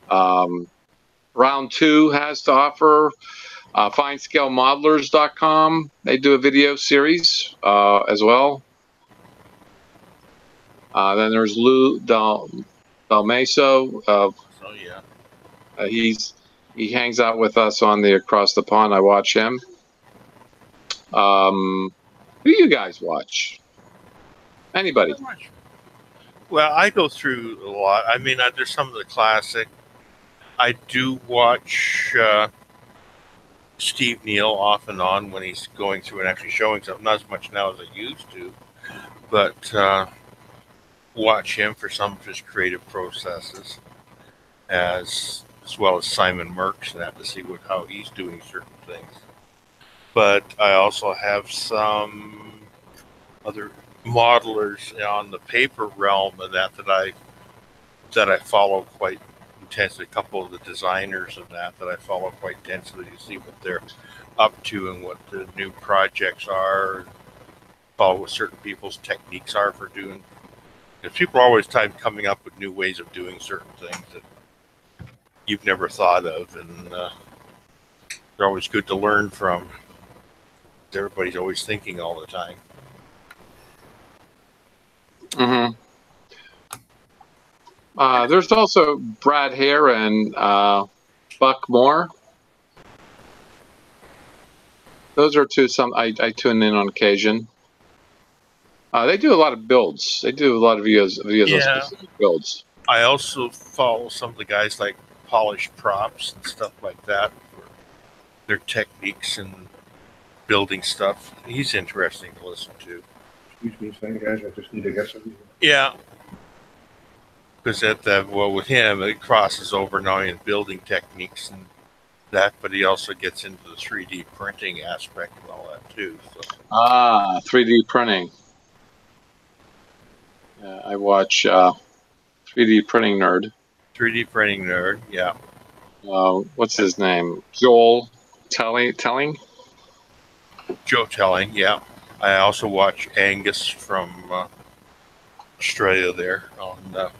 Round 2 has to offer. FineScaleModelers.com. They do a video series as well. Then there's Lou Dalmaso.
Oh yeah.
He hangs out with us on the Across the Pond. I watch him. Who do you guys watch? Anybody?
Well, I go through a lot. I mean, there's some of the classic. I do watch Steve Neal off and on when he's going through and actually showing something. Not as much now as I used to, but watch him for some of his creative processes, as well as Simon Merckx, and have to see how he's doing certain things. But I also have some other modelers on the paper realm and that I follow quite intensely. A couple of the designers of that I follow quite intensely to see what they're up to and what the new projects are. Follow what certain people's techniques are for doing. Because people are always coming up with new ways of doing certain things that you've never thought of, and they're always good to learn from. Everybody's always thinking all the time.
Mm-hmm. There's also Brad Hare and Buck Moore. Those are two I tune in on occasion. They do a lot of builds. They do a lot of videos on specific builds.
I also follow some of the guys like Polish Props and stuff like that for their techniques and building stuff. He's interesting to listen to.
Excuse me a second, guys. I just need to get something.
Yeah. Because with him, it crosses over not only in building techniques and that, but he also gets into the 3D printing aspect and all that too. So.
3D printing. I watch 3D Printing Nerd.
3D Printing Nerd, yeah.
What's his name? Joel Telling?
Joe Telling, yeah. I also watch Angus from Australia there on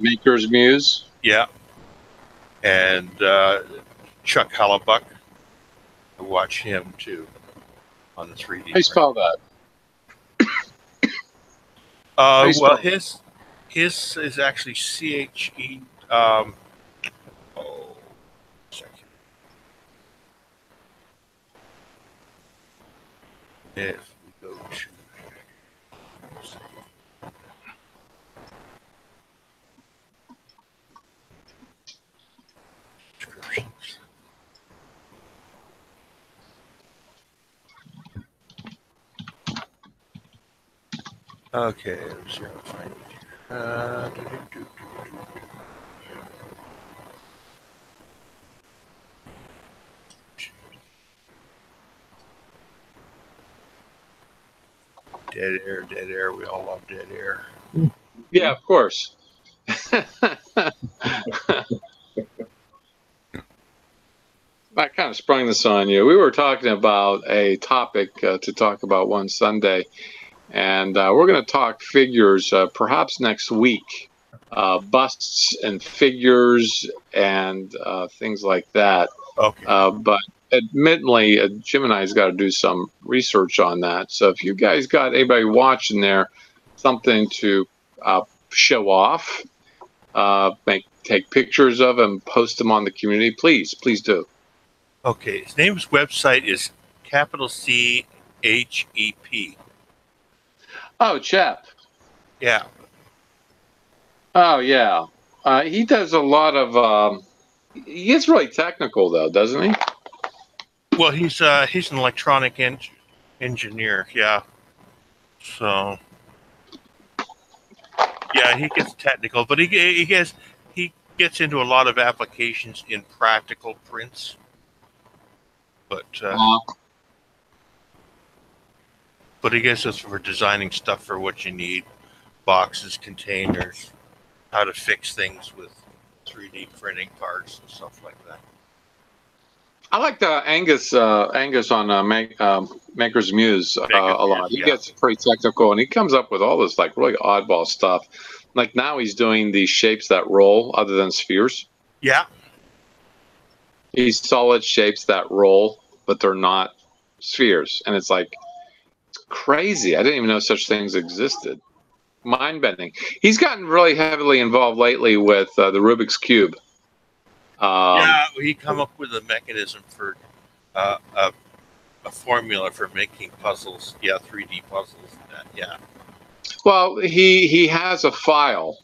Maker's Muse.
Yeah. And Chuck Hellebuck. I watch him too on the 3D.
How do you spell that?
Well, his is actually CHE. Second. If we go to descriptions. Okay, let's see how to find it here. Dead air. We all love dead air.
Yeah, of course. I kind of sprung this on you. We were talking about a topic to talk about one Sunday, and we're going to talk figures perhaps next week. Busts and figures and things like that.
Okay.
But admittedly, Jim and I's got to do some research on that. So if you guys got anybody watching there, something to show off, take pictures of them, post them on the community, please do.
Okay, his name's website is CHEP.
Oh, Chep.
Yeah.
Oh, yeah. He does a lot of He gets really technical, though, doesn't he?
Well, he's an electronic engineer, yeah. So, yeah, he gets technical, but he gets into a lot of applications in practical prints. But I guess it's for designing stuff for what you need: boxes, containers, how to fix things with 3D printing parts and stuff like that.
I like Angus on Maker's Muse a lot. He gets pretty technical, and he comes up with all this like really oddball stuff. Like now he's doing these shapes that roll other than spheres.
Yeah.
These solid shapes that roll, but they're not spheres. And it's like, it's crazy. I didn't even know such things existed. Mind-bending. He's gotten really heavily involved lately with the Rubik's Cube.
Yeah, he come up with a mechanism for a formula for making puzzles. Yeah, 3D puzzles. Yeah.
Well, he has a file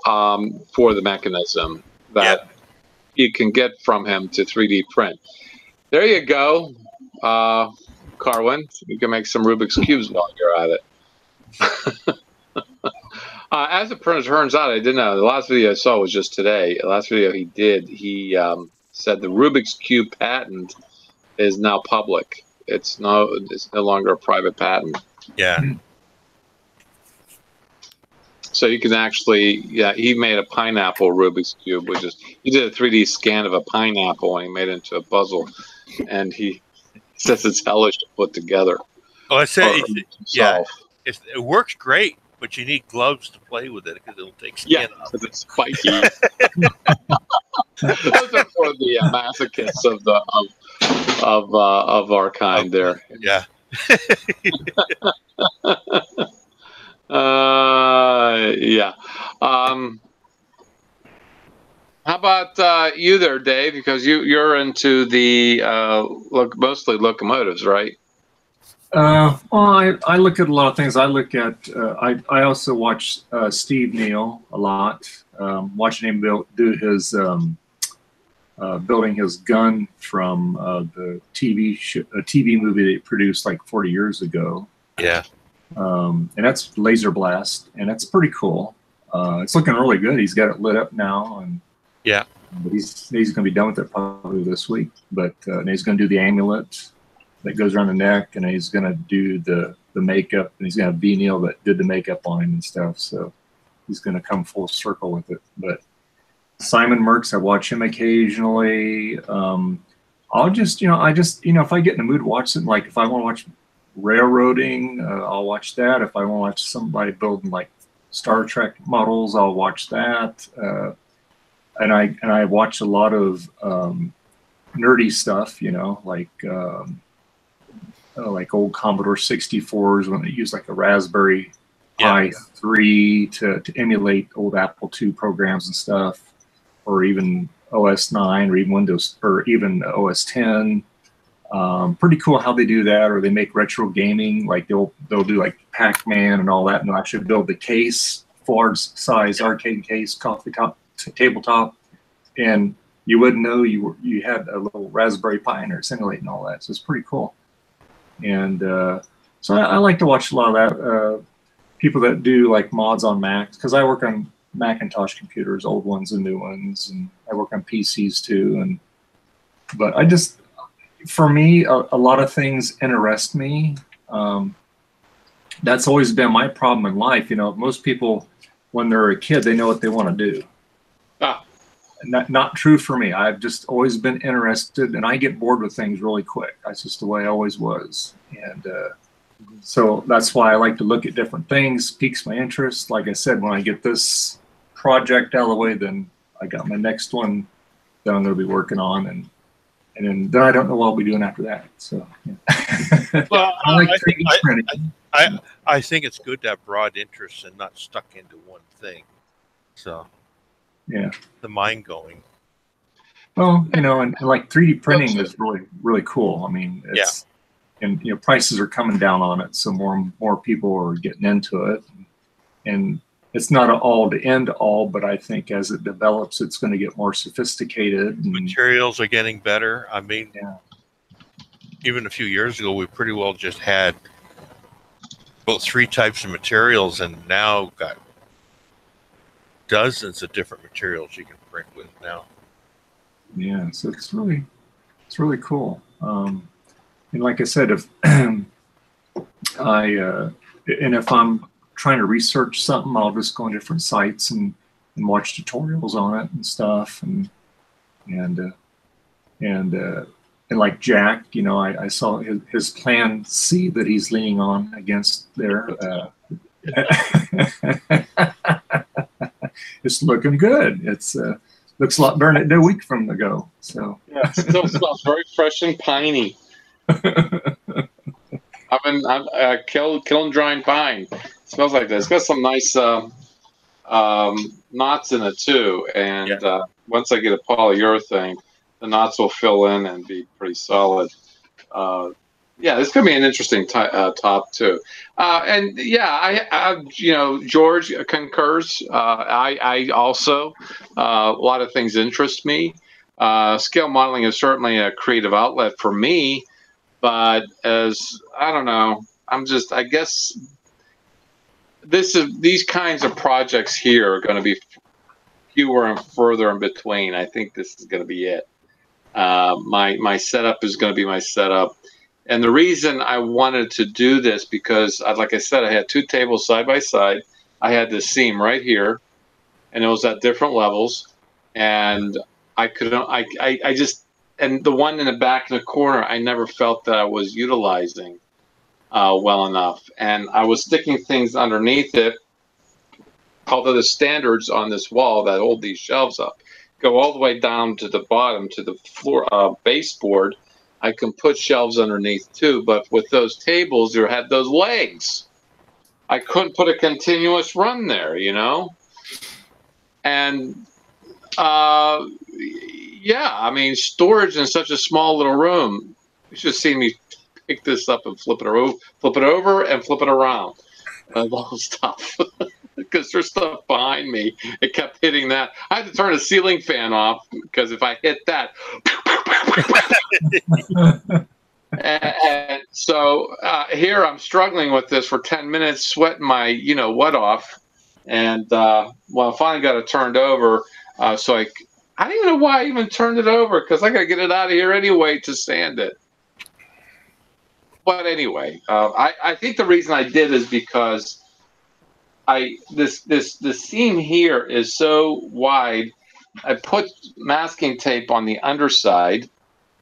for the mechanism that you can get from him to 3D print. There you go, Carwin. You can make some Rubik's Cubes while you're at it. As it turns out, I didn't know. The last video I saw was just today. The last video he did, he said the Rubik's Cube patent is now public. It's no longer a private patent.
Yeah.
So you can actually, he made a pineapple Rubik's Cube, which is, he did a 3D scan of a pineapple and he made it into a puzzle. And he says it's hellish to put together.
Oh, I said, yeah, it works great, but you need gloves to play with it because it'll take skin off.
Because it's spiky. Those are for the masochists of our kind there.
Yeah.
Yeah. How about you there, Dave? Because you're into the mostly locomotives, right?
Well, I look at a lot of things. I look at I also watch Steve Neal a lot. Watching him do his building his gun from the TV movie that he produced like 40 years ago.
Yeah.
And that's Laser Blast, and that's pretty cool. It's looking really good. He's got it lit up now, and
yeah,
but he's going to be done with it probably this week. But and he's going to do the amulet that goes around the neck, and he's going to do the makeup, and he's going to have B. Neal that did the makeup on him and stuff. So he's going to come full circle with it. But Simon Merckx, I watch him occasionally. I'll just, if I get in the mood to watch something, like if I want to watch railroading, I'll watch that. If I want to watch somebody building like Star Trek models, I'll watch that. And I watch a lot of nerdy stuff, like old Commodore 64s when they use like a Raspberry Pi 3 to emulate old Apple II programs and stuff, or even OS 9 or even Windows or even OS 10. Pretty cool how they do that, or they make retro gaming, like they'll do like Pac-Man and all that, and they'll actually build the case, large size arcade case, coffee top, tabletop, and you wouldn't know you had a little Raspberry Pi in there simulating all that. So it's pretty cool. And so I like to watch a lot of that. People that do like mods on Macs, because I work on Macintosh computers, old ones and new ones, and I work on PCs too. But I just, for me, a lot of things interest me. That's always been my problem in life. Most people, when they're a kid, they know what they want to do. Not true for me. I've just always been interested, and I get bored with things really quick. That's just the way I always was. And so that's why I like to look at different things, piques my interest. Like I said, when I get this project out of the way, then I got my next one that I'm going to be working on, and then I don't know what I'll be doing after that. So, yeah.
Well, I think it's good to have broad interests and not stuck into one thing. So,
yeah,
the mind going.
Well, and like 3D printing is really, really cool. I mean, it's, and prices are coming down on it, so more people are getting into it, and it's not an all to end all, but I think as it develops, it's going to get more sophisticated. And,
Materials are getting better. I mean,
yeah.
even a few years ago, we pretty well just had about 3 types of materials, and now got dozens of different materials you can print with now.
Yeah, so it's really cool. And like I said, if if I'm trying to research something, I'll just go on different sites and watch tutorials on it and stuff. And like Jack, you know, I saw his plan C that he's leaning on against there. It's looking good. It's looks a lot better than a week from ago. So
yeah, it still smells very fresh and piney. I'm killing drying pine. It smells like this. It's got some nice knots in it too. And once I get a polyurethane, the knots will fill in and be pretty solid. Yeah, this could be an interesting top too. And yeah, you know, George concurs. I also, a lot of things interest me. Scale modeling is certainly a creative outlet for me, but I don't know, I guess these kinds of projects here are going to be fewer and further in between. I think this is going to be it. My setup is going to be my setup. And the reason I wanted to do this, because like I said, I had 2 tables side by side. I had this seam right here, and it was at different levels. And I just, and the one in the back in the corner, I never felt that I was utilizing well enough. And I was sticking things underneath it, although the standards on this wall that hold these shelves up go all the way down to the bottom, to the floor baseboard. I can put shelves underneath too, but with those tables, you had those legs. I couldn't put a continuous run there, you know? And yeah, I mean, storage in such a small little room, you should see me pick this up and flip it over and flip it around. All stuff. Because there's stuff behind me. It kept hitting that. I had to turn the ceiling fan off, because if I hit that, and so here I'm struggling with this for 10 minutes, sweating my what off, and well, I finally got it turned over. So I don't even know why I even turned it over, because I got to get it out of here anyway to sand it. But anyway, I think the reason I did is because the seam here is so wide. I put masking tape on the underside,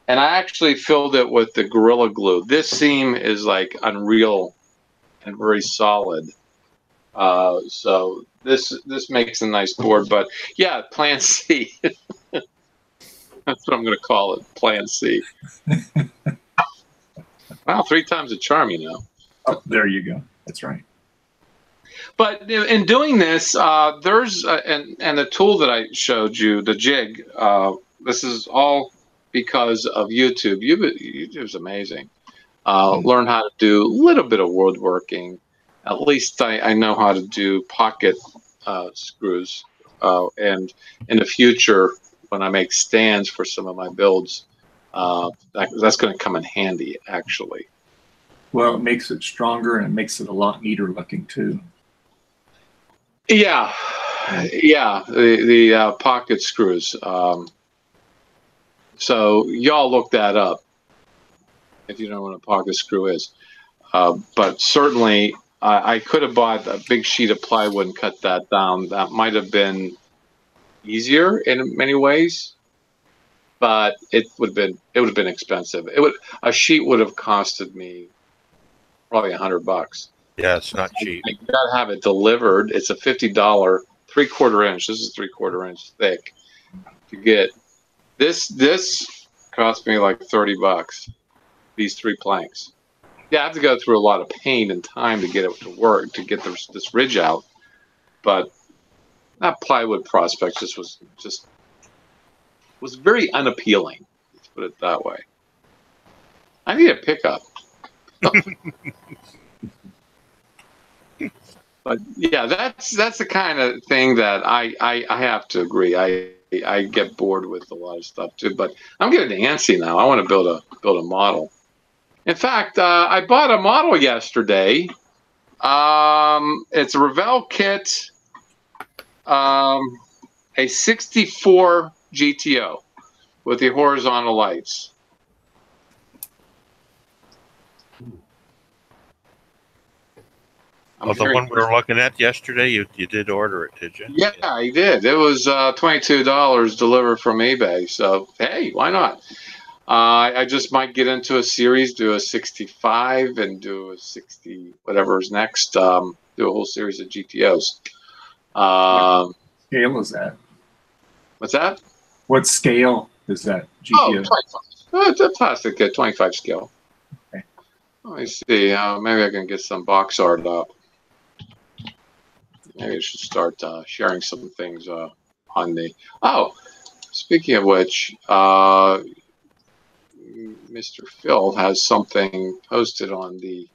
and I actually filled it with the Gorilla Glue. This seam is like unreal and very solid. So this makes a nice board. But yeah, Plan C. That's what I'm going to call it, Plan C. Wow, 3 times the charm, you know.
Oh, there you go. That's right.
But in doing this, there's and the tool that I showed you, the jig. This is all because of YouTube. YouTube's amazing. Learn how to do a little bit of woodworking. At least I know how to do pocket screws. And in the future, when I make stands for some of my builds, that's going to come in handy, actually.
Well, it makes it stronger, and it makes it a lot neater looking too.
Yeah, the pocket screws. So y'all look that up if you know what a pocket screw is. But certainly, I could have bought a big sheet of plywood and cut that down. That might have been easier in many ways, but it would have been expensive. A sheet would have costed me probably $100.
Yeah, it's not cheap.
You gotta have it delivered. It's a $50 3/4 inch. This is 3/4 inch thick. To get this cost me like $30. These 3 planks. Yeah, I have to go through a lot of pain and time to get it to work, to get this ridge out. But that plywood prospect was very unappealing. Let's put it that way. I need a pickup. But yeah, that's the kind of thing that I have to agree. I get bored with a lot of stuff too. But I'm getting antsy now. I want to build a model. In fact, I bought a model yesterday. It's a Revell kit, a 64 GTO with the horizontal lights.
Oh, the one we were looking at yesterday, you did order it, did you?
Yeah, I did. It was $22 delivered from eBay. So, hey, why not? I just might get into a series, do a 65 and do a 60, whatever's next, do a whole series of GTOs.
What scale is that?
What's that?
What scale is that GTO?
Oh, 25. It's a plastic kit, 25 scale.
Okay.
Let me see. Maybe I can get some box art up. Maybe I should start sharing some things on the. Oh, speaking of which, Mr. Phil has something posted on the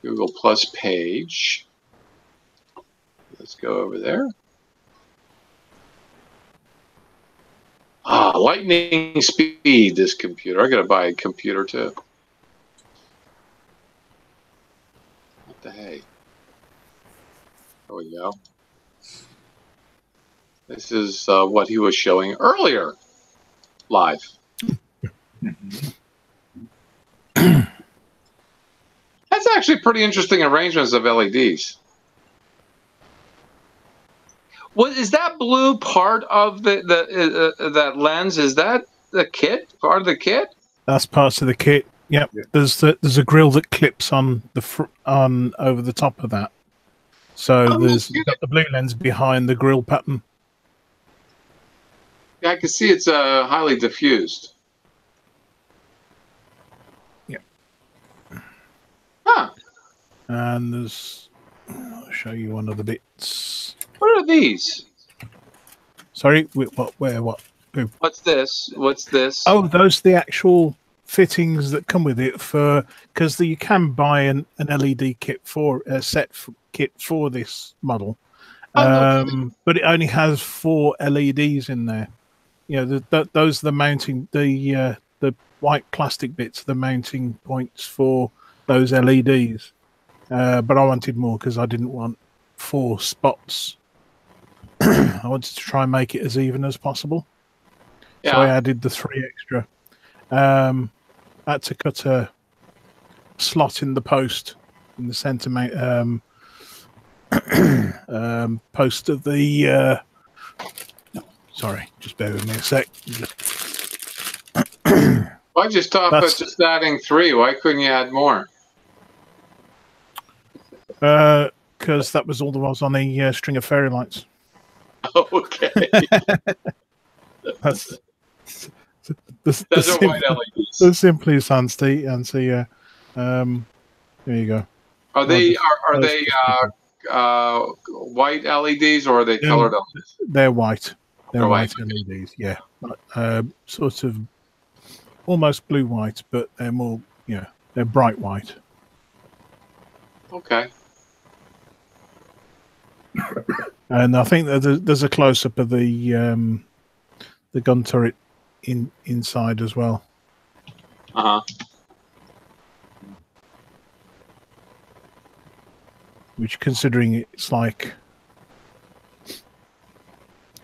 Google Plus page. Let's go over there. Lightning speed, this computer. I gotta buy a computer too. What the hey? There we go. This is what he was showing earlier, live. That's actually pretty interesting arrangements of LEDs. What is that blue part of the that lens? Is that the kit? Part of the kit?
That's parts of the kit. Yep.
Yeah.
There's a grill that clips on the on over the top of that. So you've got the blue lens behind the grill pattern.
Yeah, I can see it's highly diffused.
Yeah.
Huh.
And I'll show you one of the bits.
What are these?
Sorry, what? Where? What? Who?
What's this? What's this?
Oh, those are the actual fittings that come with it because you can buy an LED kit for a kit for this model, but it only has 4 LEDs in there. You know, those are the mounting, the white plastic bits, the mounting points for those LEDs. But I wanted more because I didn't want 4 spots. I wanted to try and make it as even as possible. Yeah. So I added the 3 extra. I had to cut a slot in the post in the center post of the. Sorry, just bear with me a sec.
Why just stop at just adding 3? Why couldn't you add more?
Because that was all there was on the string of fairy lights.
Okay.
That's
Those are white LEDs.
The simplest answer. Yeah. There you go.
Are they white LEDs or are they colored LEDs?
They're white. They're white LEDs. Yeah. Sort of almost blue white, but they're more. Yeah, they're bright white.
Okay.
And I think that there's a close up of the gun turret inside as well. Which, considering it's like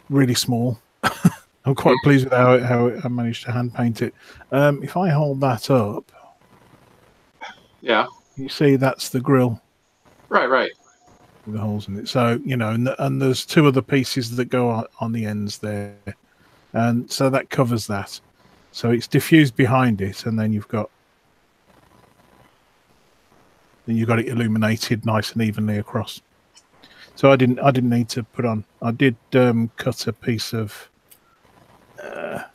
really small, I'm quite pleased with how I managed to hand paint it. If I hold that up,
yeah,
you see that's the grill.
Right.
With the holes in it. So, you know, and there's 2 other pieces that go on the ends there. And so that covers that. So it's diffused behind it, and then you've got it illuminated nice and evenly across. So I didn't need to put on. I did cut a piece of that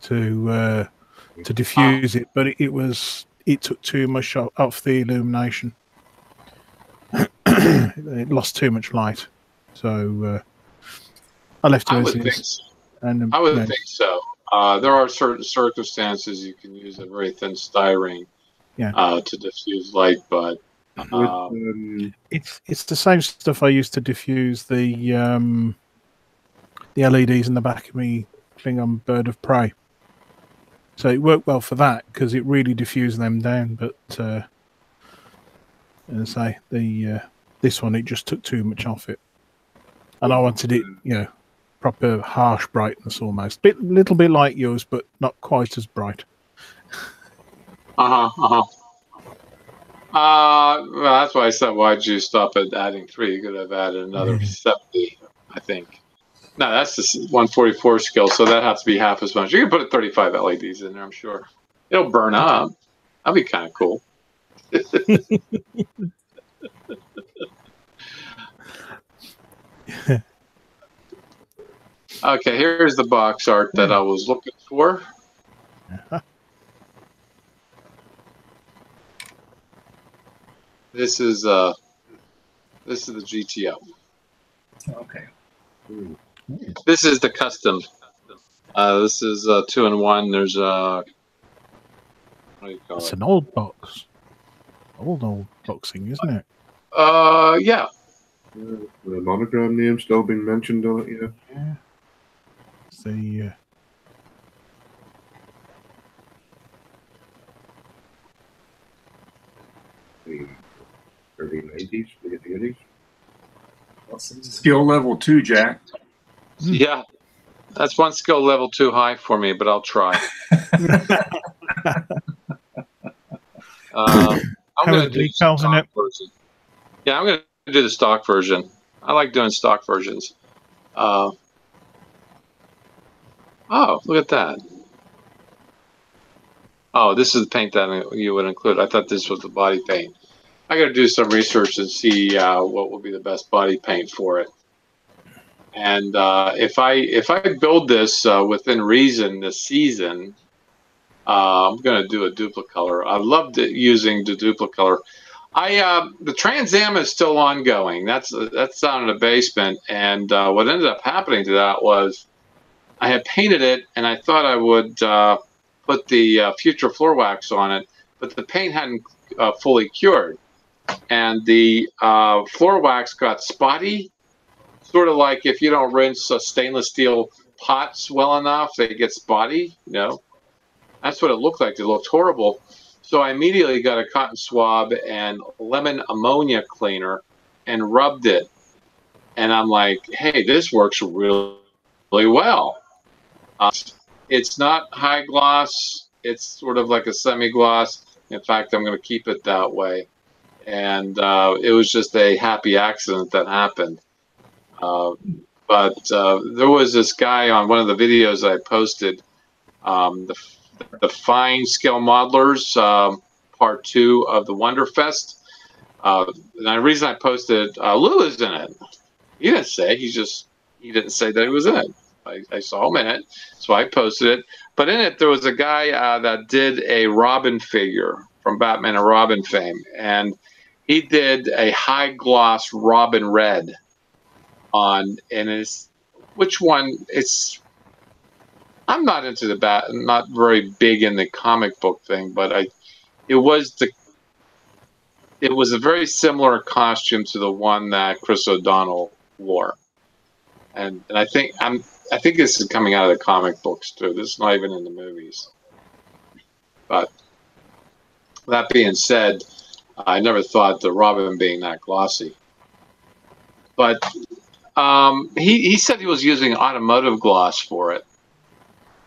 to diffuse it, but it took too much off the illumination. It lost too much light, so I left it as is.
I would think so. There are certain circumstances you can use a very thin styrene to diffuse light, but
it's the same stuff I used to diffuse the LEDs in the back of me thing on Bird of Prey. So it worked well for that because it really diffused them down. But as I say, this one, it just took too much off it, and I wanted it, proper harsh brightness almost, little bit like yours, but not quite as bright.
Well, that's why I said, why'd you stop at adding 3? You could have added another 70, I think. No, that's the 144 scale, so that has to be half as much. You can put 35 LEDs in there, I'm sure. It'll burn up. That'd be kind of cool. Okay, here's the box art that I was looking for. This is the GTO.
Okay.
This is the custom. This is 2-in-1. There's what do you call
It's
it?
an old box. Old boxing, isn't it?
Yeah.
The monogram name still being mentioned on it, yeah.
Yeah. It's the
The early 90s, late 80s.
Skill level 2, Jack.
Yeah. That's one skill level too high for me, but I'll try. I'm going to do the stock version. Yeah, I'm going to do the stock version. I like doing stock versions. Oh, look at that. Oh, this is the paint that you would include. I thought this was the body paint. I got to do some research and see what will be the best body paint for it. And if I build this within reason this season, I'm going to do a duplicolor. I loved it using the duplicolor. The Trans Am is still ongoing. That's down in the basement. And what ended up happening to that was I had painted it, and I thought I would put the future floor wax on it, but the paint hadn't fully cured, and the floor wax got spotty. Sort of like if you don't rinse stainless steel pots well enough, they get spotty. That's what it looked like. It looked horrible. So I immediately got a cotton swab and lemon ammonia cleaner and rubbed it. And I'm like, hey, this works really, really well. It's not high gloss. It's sort of like a semi-gloss. In fact, I'm going to keep it that way. And it was just a happy accident that happened. But there was this guy on one of the videos I posted, the Fine Scale Modelers, part 2 of the Wonderfest. And the reason I posted, Lou is in it. He didn't say. He didn't say that he was in it. I saw him in it, so I posted it. But in it, there was a guy that did a Robin figure from Batman and Robin fame, and he did a high gloss Robin red on, and which one? I'm not into not very big in the comic book thing, but it was a very similar costume to the one that Chris O'Donnell wore, and I think this is coming out of the comic books too. This is not even in the movies. But that being said, I never thought the Robin being that glossy. But he said he was using automotive gloss for it.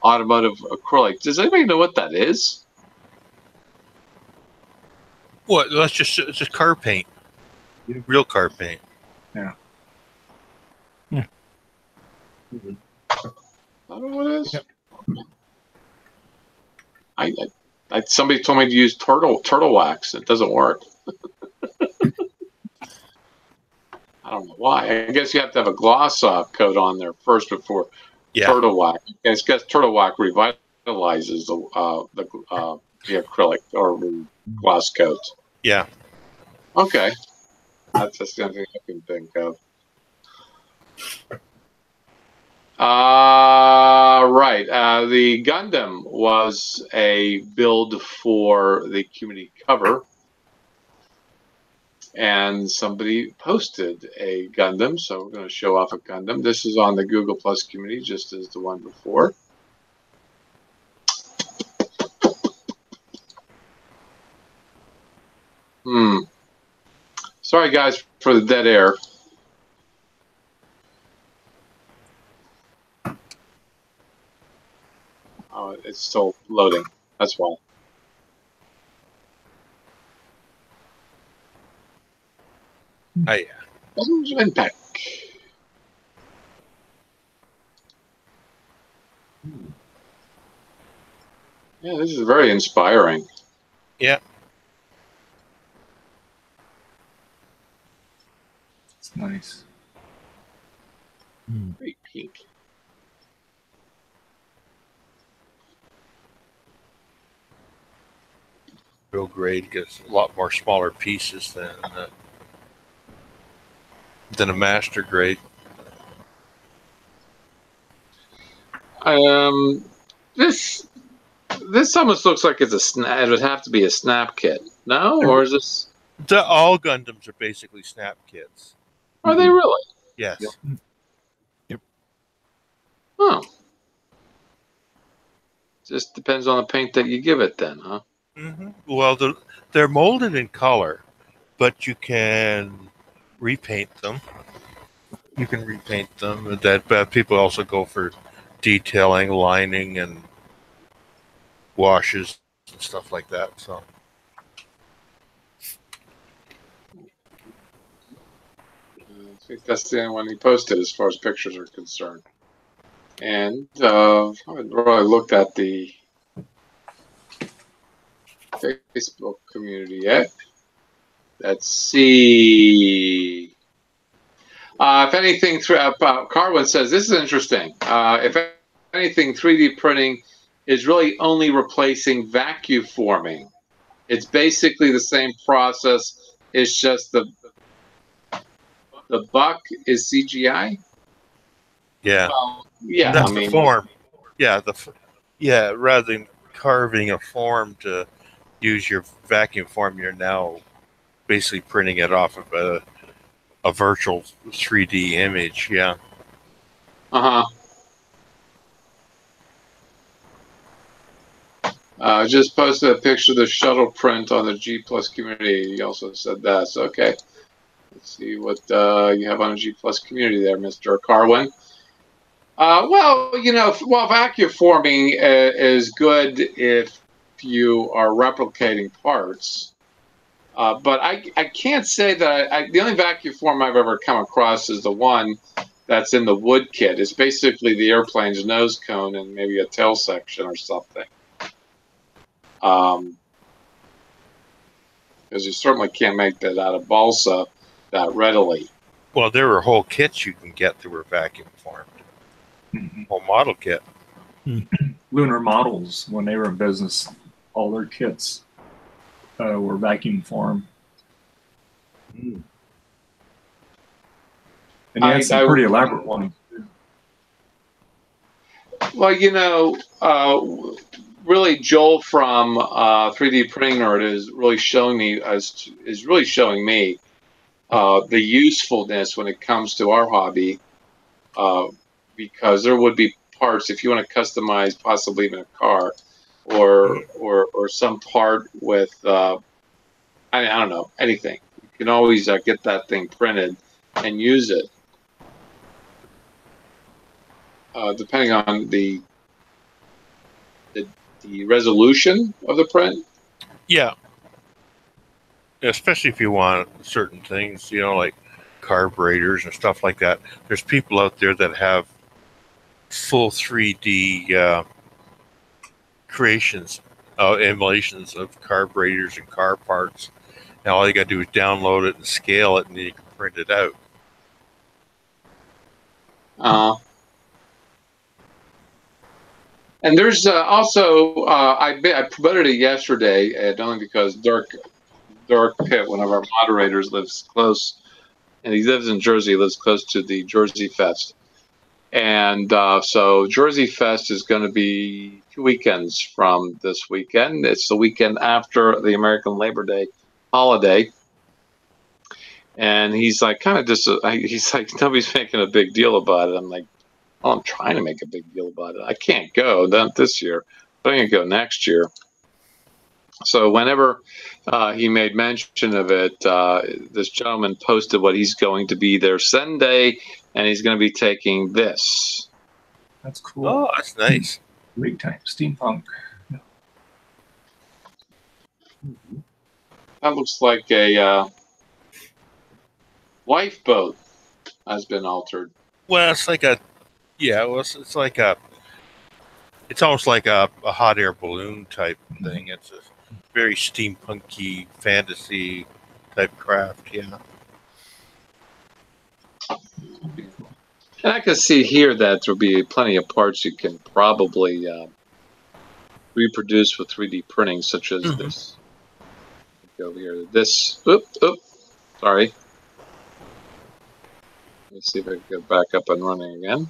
Automotive acrylic. Does anybody know what that is?
What? It's just car paint.
Yeah.
Real car paint.
Yeah.
Mm-hmm.
I don't know what it is. Yep. Somebody told me to use turtle wax. It doesn't work. I don't know why. I guess you have to have a gloss coat on there first before turtle wax. I guess turtle wax revitalizes the acrylic or the gloss coat.
Yeah.
Okay. That's just the only thing I can think of. Right. The Gundam was a build for the community cover, and somebody posted a Gundam, so we're going to show off a Gundam. This is on the Google Plus community, just as the one before. Sorry, guys, for the dead air. Oh, it's still loading. That's why.
Hey.
Benjamin Peck. Yeah, this is very inspiring.
Yeah.
It's nice.
Very pink.
Real grade gets a lot more smaller pieces than a master grade.
This almost looks like it's a snap. It would have to be a snap kit, no? Or is this?
All Gundams are basically snap kits.
Are they really?
Yes.
Yep.
Oh. Just depends on the paint that you give it, then, huh?
Mm-hmm. Well, they're molded in color, but you can repaint them. You can repaint them. But people also go for detailing, lining, and washes and stuff like that. So.
I think that's the only one he posted as far as pictures are concerned. And I haven't really looked at the Facebook community yet. Let's see. If anything, Carwin says, this is interesting. If anything, 3D printing is really only replacing vacuum forming. It's basically the same process. It's just the Ba-ack is CGI.
Yeah.
Well, yeah.
That's the form. Yeah. Rather than carving a form to use your vacuum form, you're now basically printing it off of a virtual 3D image. Yeah.
Just posted a picture of the shuttle print on the G Plus community. He also said that. So, okay. Let's see what you have on the G Plus community there, Mr. Carwin. Well, vacuum forming is good if you are replicating parts. But I can't say that the only vacuum form I've ever come across is the one that's in the wood kit. It's basically the airplane's nose cone and maybe a tail section or something. Because you certainly can't make that out of balsa that readily.
Well, there were whole kits you can get that were vacuum formed.
Mm-hmm.
Whole model kit.
Lunar Models, when they were in business, all their kits were vacuum formed. And he had some pretty elaborate ones.
Well, really, Joel from 3D Printing Nerd is really showing me the usefulness when it comes to our hobby, because there would be parts if you want to customize, possibly even a car, or some part with I don't know, anything. You can always get that thing printed and use it, depending on the resolution of the print.
Yeah. Especially if you want certain things, like carburetors and stuff like that. There's people out there that have full 3D creations, emulations of carburetors and car parts. And all you got to do is download it and scale it, and then you can print it out.
And there's also I promoted it yesterday, and only because Dirk Pitt, one of our moderators, lives close, and he lives in Jersey. Lives close to the Jersey Fest, And so Jersey Fest is going to be 2 weekends from this weekend. It's the weekend after the American Labor Day holiday. And he's like, kind of just, he's like, nobody's making a big deal about it. I'm like, well, I'm trying to make a big deal about it. I can't go, not this year, but I'm going to go next year. So whenever he made mention of it, this gentleman posted what he's going to be there Sunday, and he's going to be taking this.
That's cool.
Oh, that's nice.
Big time steampunk.
That looks like a lifeboat has been altered.
Well, it's like a, yeah, well, it's like a, it's almost like a hot air balloon type thing. It's a very steampunky fantasy type craft, yeah.
And I can see here that there'll be plenty of parts you can probably reproduce with 3D printing, such as this. Go here. This. Sorry. Let's see if I can get back up and running again.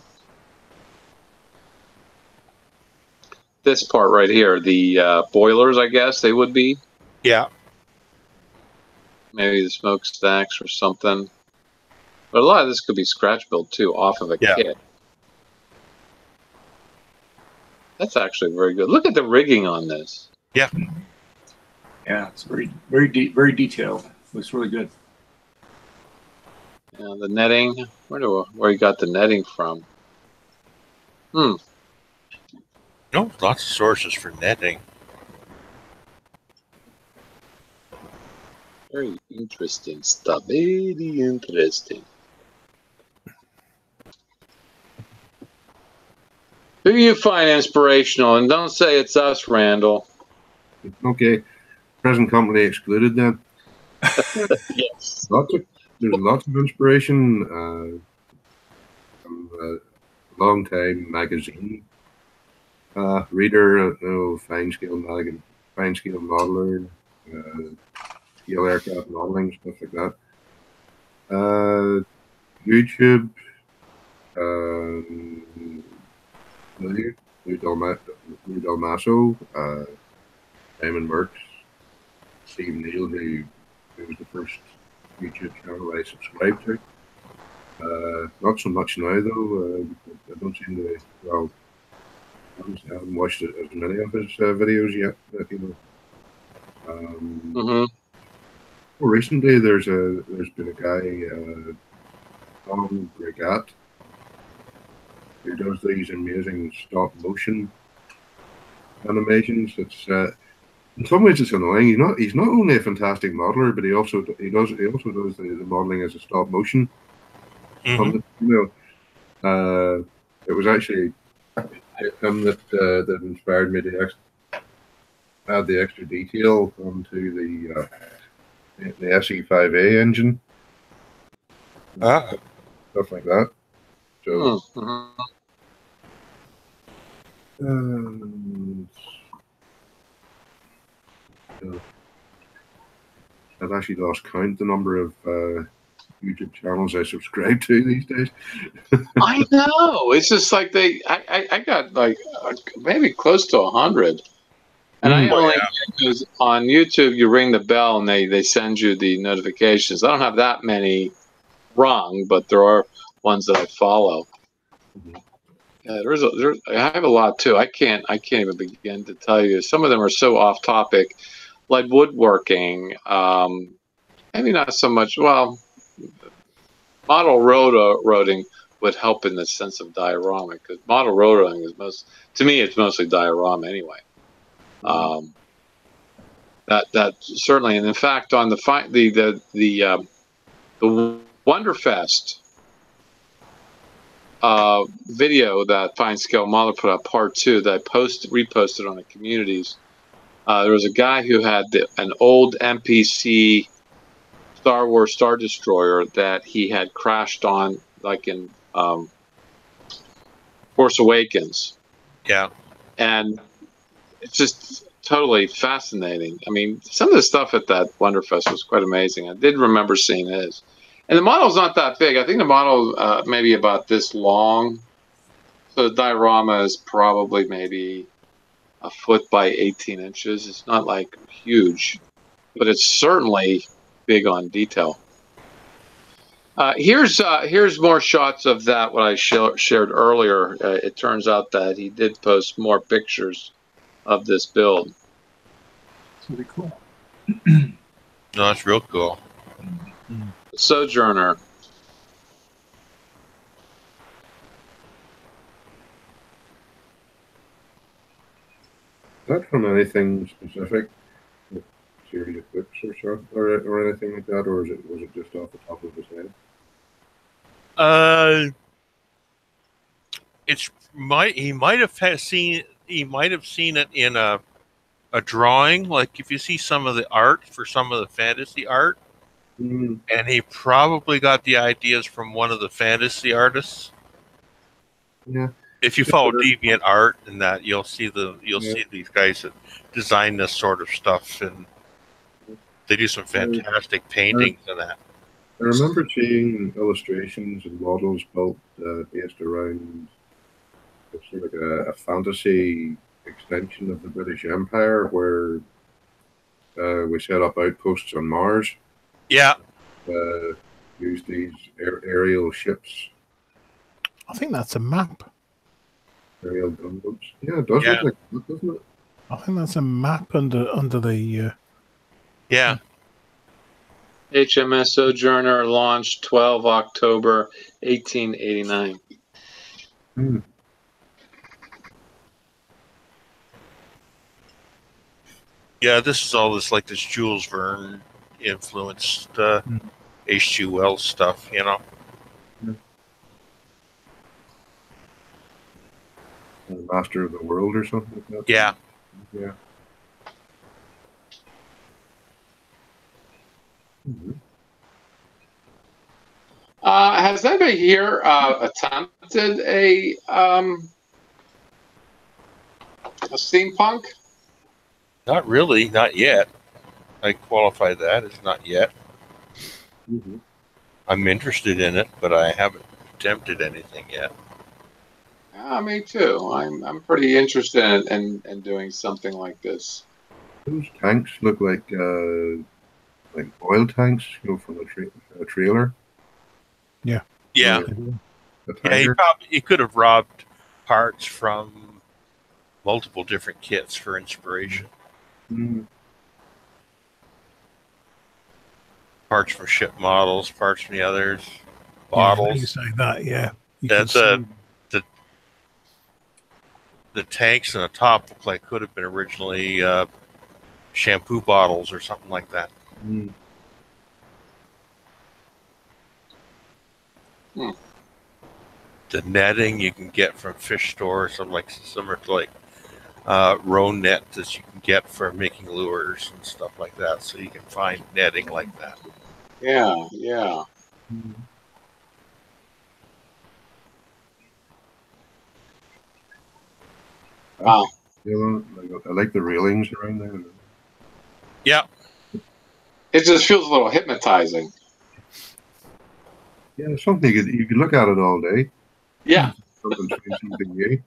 This part right here, the boilers, I guess they would be.
Yeah.
Maybe the smokestacks or something. But a lot of this could be scratch built too, off of a kit. That's actually very good. Look at the rigging on this.
Yeah.
Yeah, it's very detailed. Looks really good.
Yeah, the netting. Where you got the netting from?
No, lots of sources for netting.
Very interesting stuff. Very interesting. Who do you find inspirational? And don't say it's us, Randall.
Okay. Present company excluded then.
Yes.
There's lots of inspiration. I'm a long time magazine reader, fine scale modeler, scale aircraft modeling, stuff like that. YouTube, Lou Dalmaso, Diamond Merckx, Steve Neal, who was the first YouTube channel I subscribed to. Not so much now though. I don't seem to. Well, I haven't watched as many of his videos yet. But, more recently, there's been a guy, Tom Brigat, who does these amazing stop motion animations. It's in some ways it's annoying. He's not only a fantastic modeler, but he also does the modeling as a stop motion. It was actually him that inspired me to add the extra detail onto the SE5A engine. Stuff like that. So I've actually lost count the number of YouTube channels I subscribe to these days.
I know. It's just like I got like maybe close to 100. And I only because on YouTube you ring the bell and they send you the notifications. I don't have that many rung, but there are ones that I follow. Yeah, I have a lot too. I can't even begin to tell you. Some of them are so off topic, like woodworking. Maybe not so much. Well, model roading would help in the sense of diorama, because model roading is to me it's mostly diorama anyway. That certainly, and in fact, on the Wonderfest video that Fine Scale Model put up, part 2, that I reposted on the communities. There was a guy who had an old MPC Star Wars Star Destroyer that he had crashed on, like in Force Awakens.
Yeah.
And it's just totally fascinating. I mean, some of the stuff at that Wonderfest was quite amazing. I did remember seeing his. And the model's not that big. I think the model maybe about this long. So the diorama is probably maybe a foot by 18 inches. It's not like huge, but it's certainly big on detail. Here's more shots of that what I shared earlier. It turns out that he did post more pictures of this build.
It's really cool.
No, that's real cool.
Sojourner.
Is that from anything specific? A series of clips or so, or anything like that, or was it just off the top of his head?
He might have seen it in a drawing. Like if you see some of the art for some of the fantasy art, and he probably got the ideas from one of the fantasy artists.
Yeah.
If you follow Deviant Art and that, you'll see these guys that design this sort of stuff, and they do some fantastic paintings and that.
I remember seeing illustrations and models built based around sort of like a fantasy extension of the British Empire, where we set up outposts on Mars.
Yeah.
Use these aerial ships.
I think that's a map.
Aerial gunboats. Yeah, it does look like that, doesn't it?
I think that's a map under the.
Yeah.
HMS Sojourner launched 12 October 1889.
Yeah, this is all this Jules Verne influenced H.G. Wells stuff, you know.
Master of the World or something like that.
Yeah.
Yeah.
Has anybody here attempted a steampunk?
Not really, not yet. I qualify that as not yet. I'm interested in it, but I haven't attempted anything yet.
Me too. I'm pretty interested in doing something like this.
Those tanks look like oil tanks, from a trailer.
Yeah.
Yeah. He could have robbed parts from multiple different kits for inspiration. Parts from ship models, parts from the others, bottles.
Yeah, you say that, yeah.
That's the tanks in the top look like could have been originally shampoo bottles or something like that. The netting you can get from fish stores, similar to row net that you can get for making lures and stuff like that. So you can find netting like that.
Yeah. Wow.
I like the railings around there.
Yeah.
It just feels a little hypnotizing.
Yeah, something you could look at it all day.
Yeah.
Something new.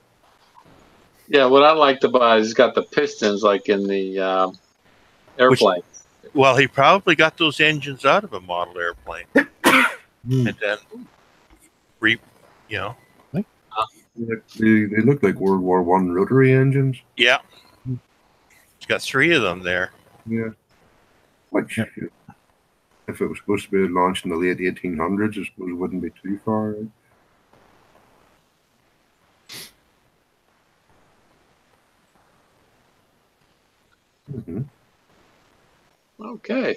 Yeah, what I liked about it is it's got the pistons like in the airplane.
Well, he probably got those engines out of a model airplane. And then,
They look like World War I rotary engines.
Yeah. He's got 3 of them there.
Yeah. Which, if it was supposed to be launched in the late 1800s, I suppose it wouldn't be too far. Right?
Okay.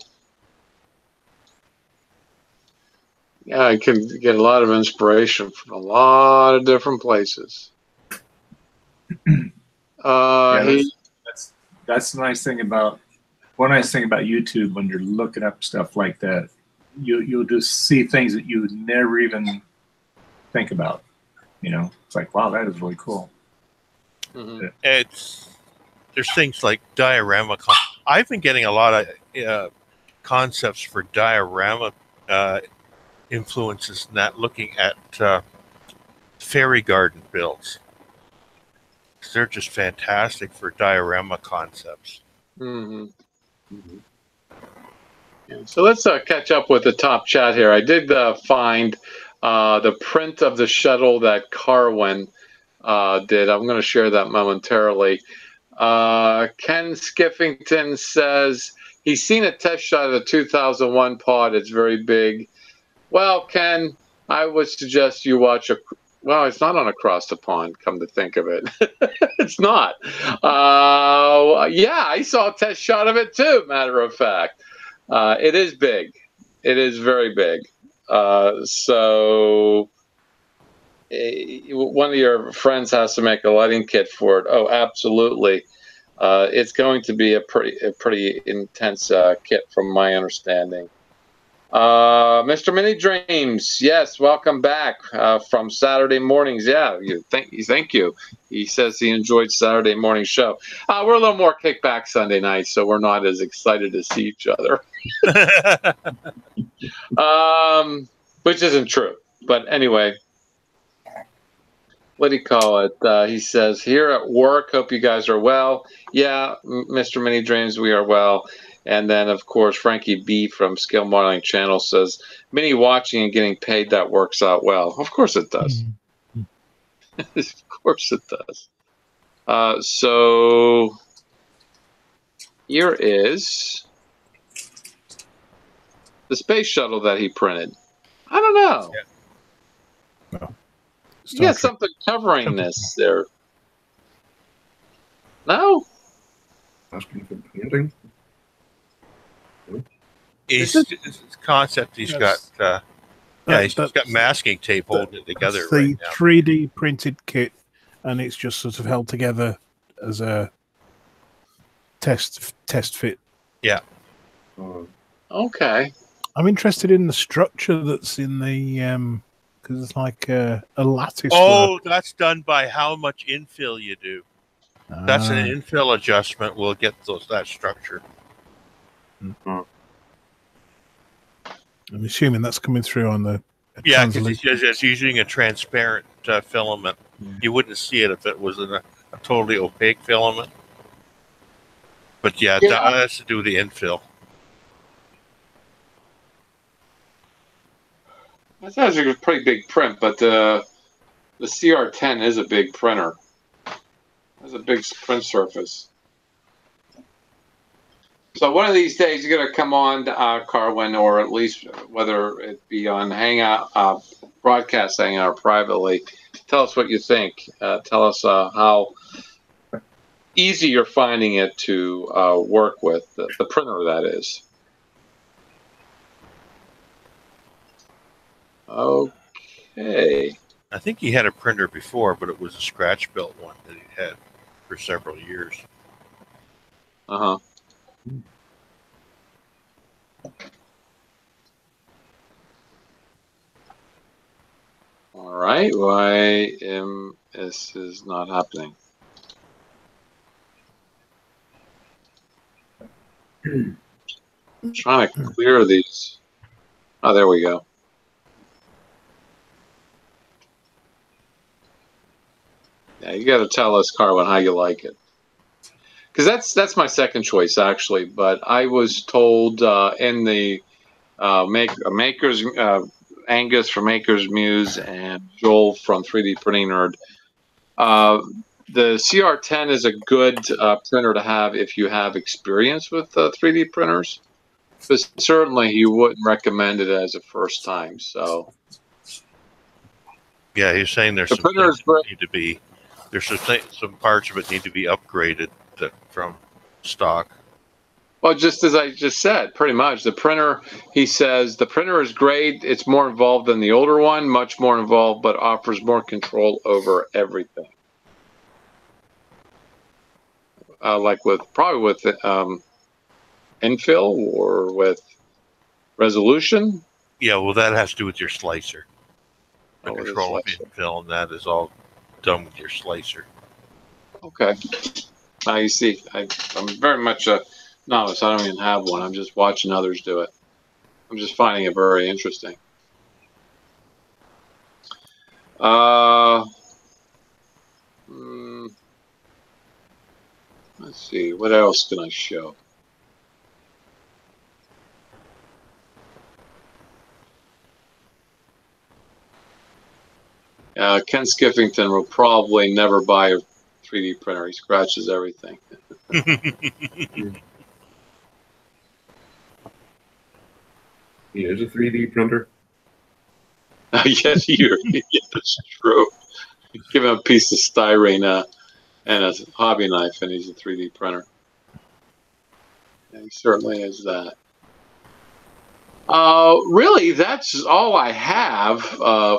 Yeah, I can get a lot of inspiration from a lot of different places.
That's the nice thing about YouTube when you're looking up stuff like that. You'll just see things that you would never even think about. It's like, wow, that is really cool.
There's things like diorama. I've been getting a lot of concepts for diorama influences, not looking at fairy garden builds. They're just fantastic for diorama concepts.
Mm-hmm. Yeah. So let's catch up with the top chat here. I did find the print of the shuttle that Carwin did. I'm going to share that momentarily. Ken Skiffington says he's seen a test shot of the 2001 pod. It's very big. Well, Ken, I would suggest you watch well, it's not on Across the Pond, come to think of it. It's not. Yeah, I saw a test shot of it too, matter of fact. It is big. It is very big. So one of your friends has to make a lighting kit for it. Oh, absolutely. It's going to be a pretty intense kit from my understanding. Mr. Mini Dreams, yes, welcome back from Saturday mornings. Yeah, thank you. He says he enjoyed Saturday morning show. We're a little more kickback Sunday night, so we're not as excited to see each other. Which isn't true. But anyway, what do you call it? He says, here at work, hope you guys are well. Yeah, Mr. Mini Dreams, we are well. And then, of course, Frankie B from Scale Modeling Channel says, Mini watching and getting paid, that works out well. Of course it does. Of course it does. So here is the space shuttle that he printed. I don't know.
Yeah.
You got something covering this there. No?
Asking for painting.
His concept, he's got he's got masking tape holding it together.
It's the 3D printed kit, and it's just sort of held together as a test fit.
Yeah.
Okay.
I'm interested in the structure that's in the because it's like a lattice.
Oh, that's done by how much infill you do. That's an infill adjustment. We'll get that structure.
I'm assuming that's coming through on the
yeah, because it's using a transparent filament. You wouldn't see it if it was in a totally opaque filament. But yeah, that has to do with the infill.
That's actually a pretty big print, but the CR10 is a big printer. It's a big print surface. So one of these days you're going to come on, Carwin, or at least whether it be on Hangout, broadcast Hangout or privately. Tell us what you think. Tell us how easy you're finding it to work with, the printer, that is. Okay.
I think he had a printer before, but it was a scratch-built one that he had for several years.
Uh-huh. All right. Why this is not happening? I'm trying to clear these. Oh, there we go. Yeah, you got to tell us, Carwin, how you like it. Because that's my second choice, actually. But I was told in the Maker's Angus from Maker's Muse and Joel from 3D Printing Nerd, the CR10 is a good printer to have if you have experience with 3D printers. But certainly you wouldn't recommend it as a first time. So
yeah, he's saying there's some things that need to be. There's some parts of it need to be upgraded from stock.
Well, just as I just said, pretty much. The printer, he says, the printer is great. It's more involved than the older one, much more involved, but offers more control over everything. Probably with infill or with resolution.
Yeah, well, that has to do with your slicer. The control of infill, and that is all done with your slicer.
Okay. Now you see, I'm very much a novice. I don't even have one. I'm just watching others do it. I'm just finding it very interesting. Let's see, what else can I show? Ken Skiffington will probably never buy a 3D printer. He scratches everything.
He is a 3D printer.
Yes, that's true. Give him a piece of styrene and a hobby knife, and he's a 3D printer. Yeah, he certainly is that. Really, that's all I have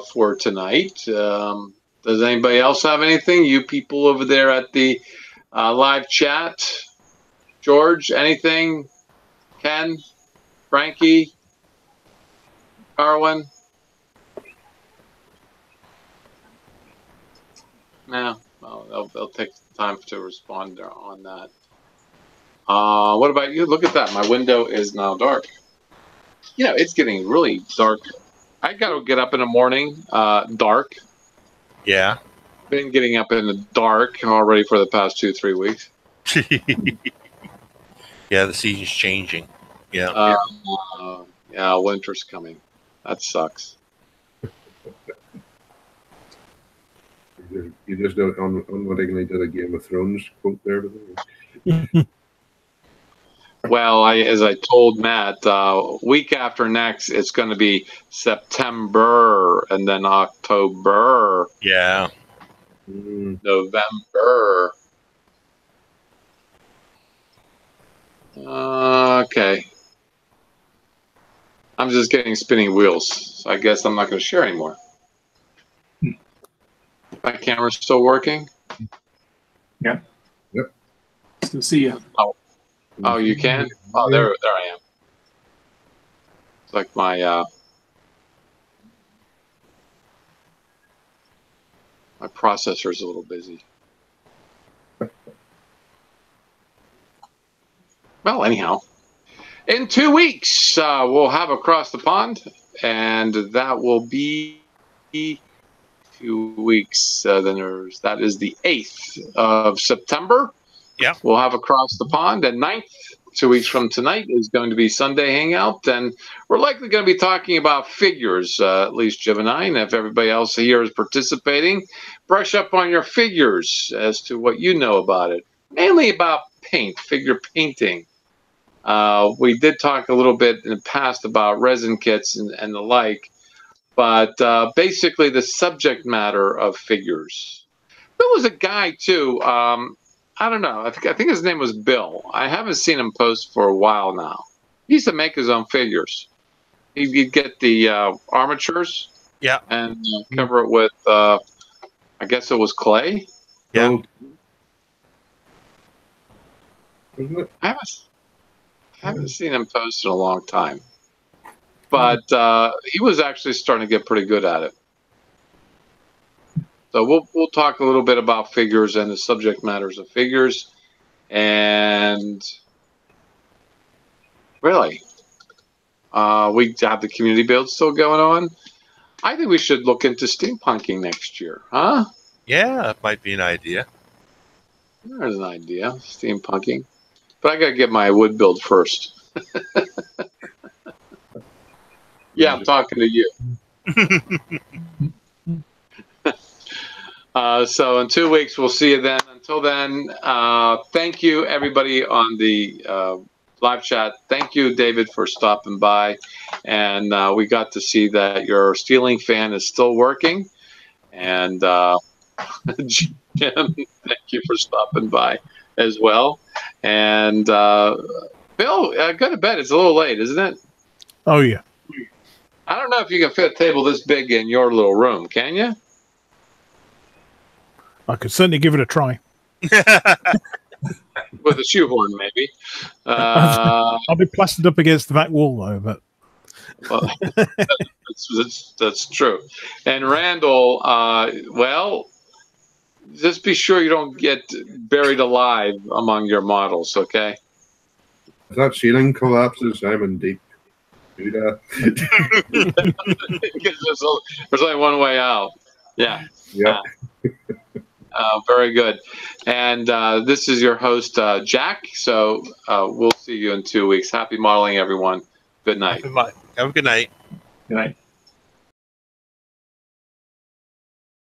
for tonight. Does anybody else have anything? You people over there at the live chat, George, anything? Ken, Frankie, Carwin? No, well, they'll take time to respond on that. What about you? Look at that. My window is now dark. You know, it's getting really dark. I got to get up in the morning, dark.
Yeah.
Been getting up in the dark already for the past 2-3 weeks.
Yeah, the season's changing.
Yeah. Yeah, winter's coming. That sucks.
You just unwittingly did a Game of Thrones quote there.
Well, as I told Matt, week after next, it's going to be September and then October.
Yeah.
November. Okay. I'm just getting spinning wheels, so I guess I'm not going to share anymore. My camera's still working?
Yeah.
Yep.
Still see you.
Oh, you can? Oh, there I am. It's like my my processor's a little busy. Well, anyhow, in 2 weeks, we'll have Across the Pond, and that will be 2 weeks. That is the 8th of September.
Yeah.
We'll have Across the Pond, and 9th, 2 weeks from tonight, is going to be Sunday Hangout, and we're likely going to be talking about figures, at least Jim and I, and if everybody else here is participating, brush up on your figures as to what you know about it, mainly about paint, figure painting. We did talk a little bit in the past about resin kits and the like, but basically the subject matter of figures. There was a guy too. I don't know. I think his name was Bill. I haven't seen him post for a while now. He used to make his own figures. He'd get the armatures,
Yeah.
and cover it with, I guess it was clay.
Yeah.
Isn't it?
I haven't seen him post in a long time, but he was actually starting to get pretty good at it. So we'll talk a little bit about figures and the subject matters of figures, and really, we have the community build still going on. I think we should look into steampunking next year, huh?
Yeah, that might be an idea.
There's an idea, steampunking. But I got to get my wood build first. Yeah, I'm talking to you. So in 2 weeks, we'll see you then. Until then, thank you, everybody on the live chat. Thank you, David, for stopping by. And we got to see that your stealing fan is still working. And Jim, thank you for stopping by as well. And Bill, go to bed. It's a little late, isn't it?
Oh, yeah.
I don't know if you can fit a table this big in your little room, can you?
I could certainly give it a try.
With a shoehorn, maybe.
I'll be plastered up against the back wall, though. But
well, that's true. And Randall, well, just be sure you don't get buried alive among your models, okay?
If that ceiling collapses, I'm in deep. Do that.
There's only one way out. Yeah.
Yeah.
Very good. And this is your host, Jack. So we'll see you in 2 weeks. Happy modeling, everyone. Good night.
Have a good night.
Good night.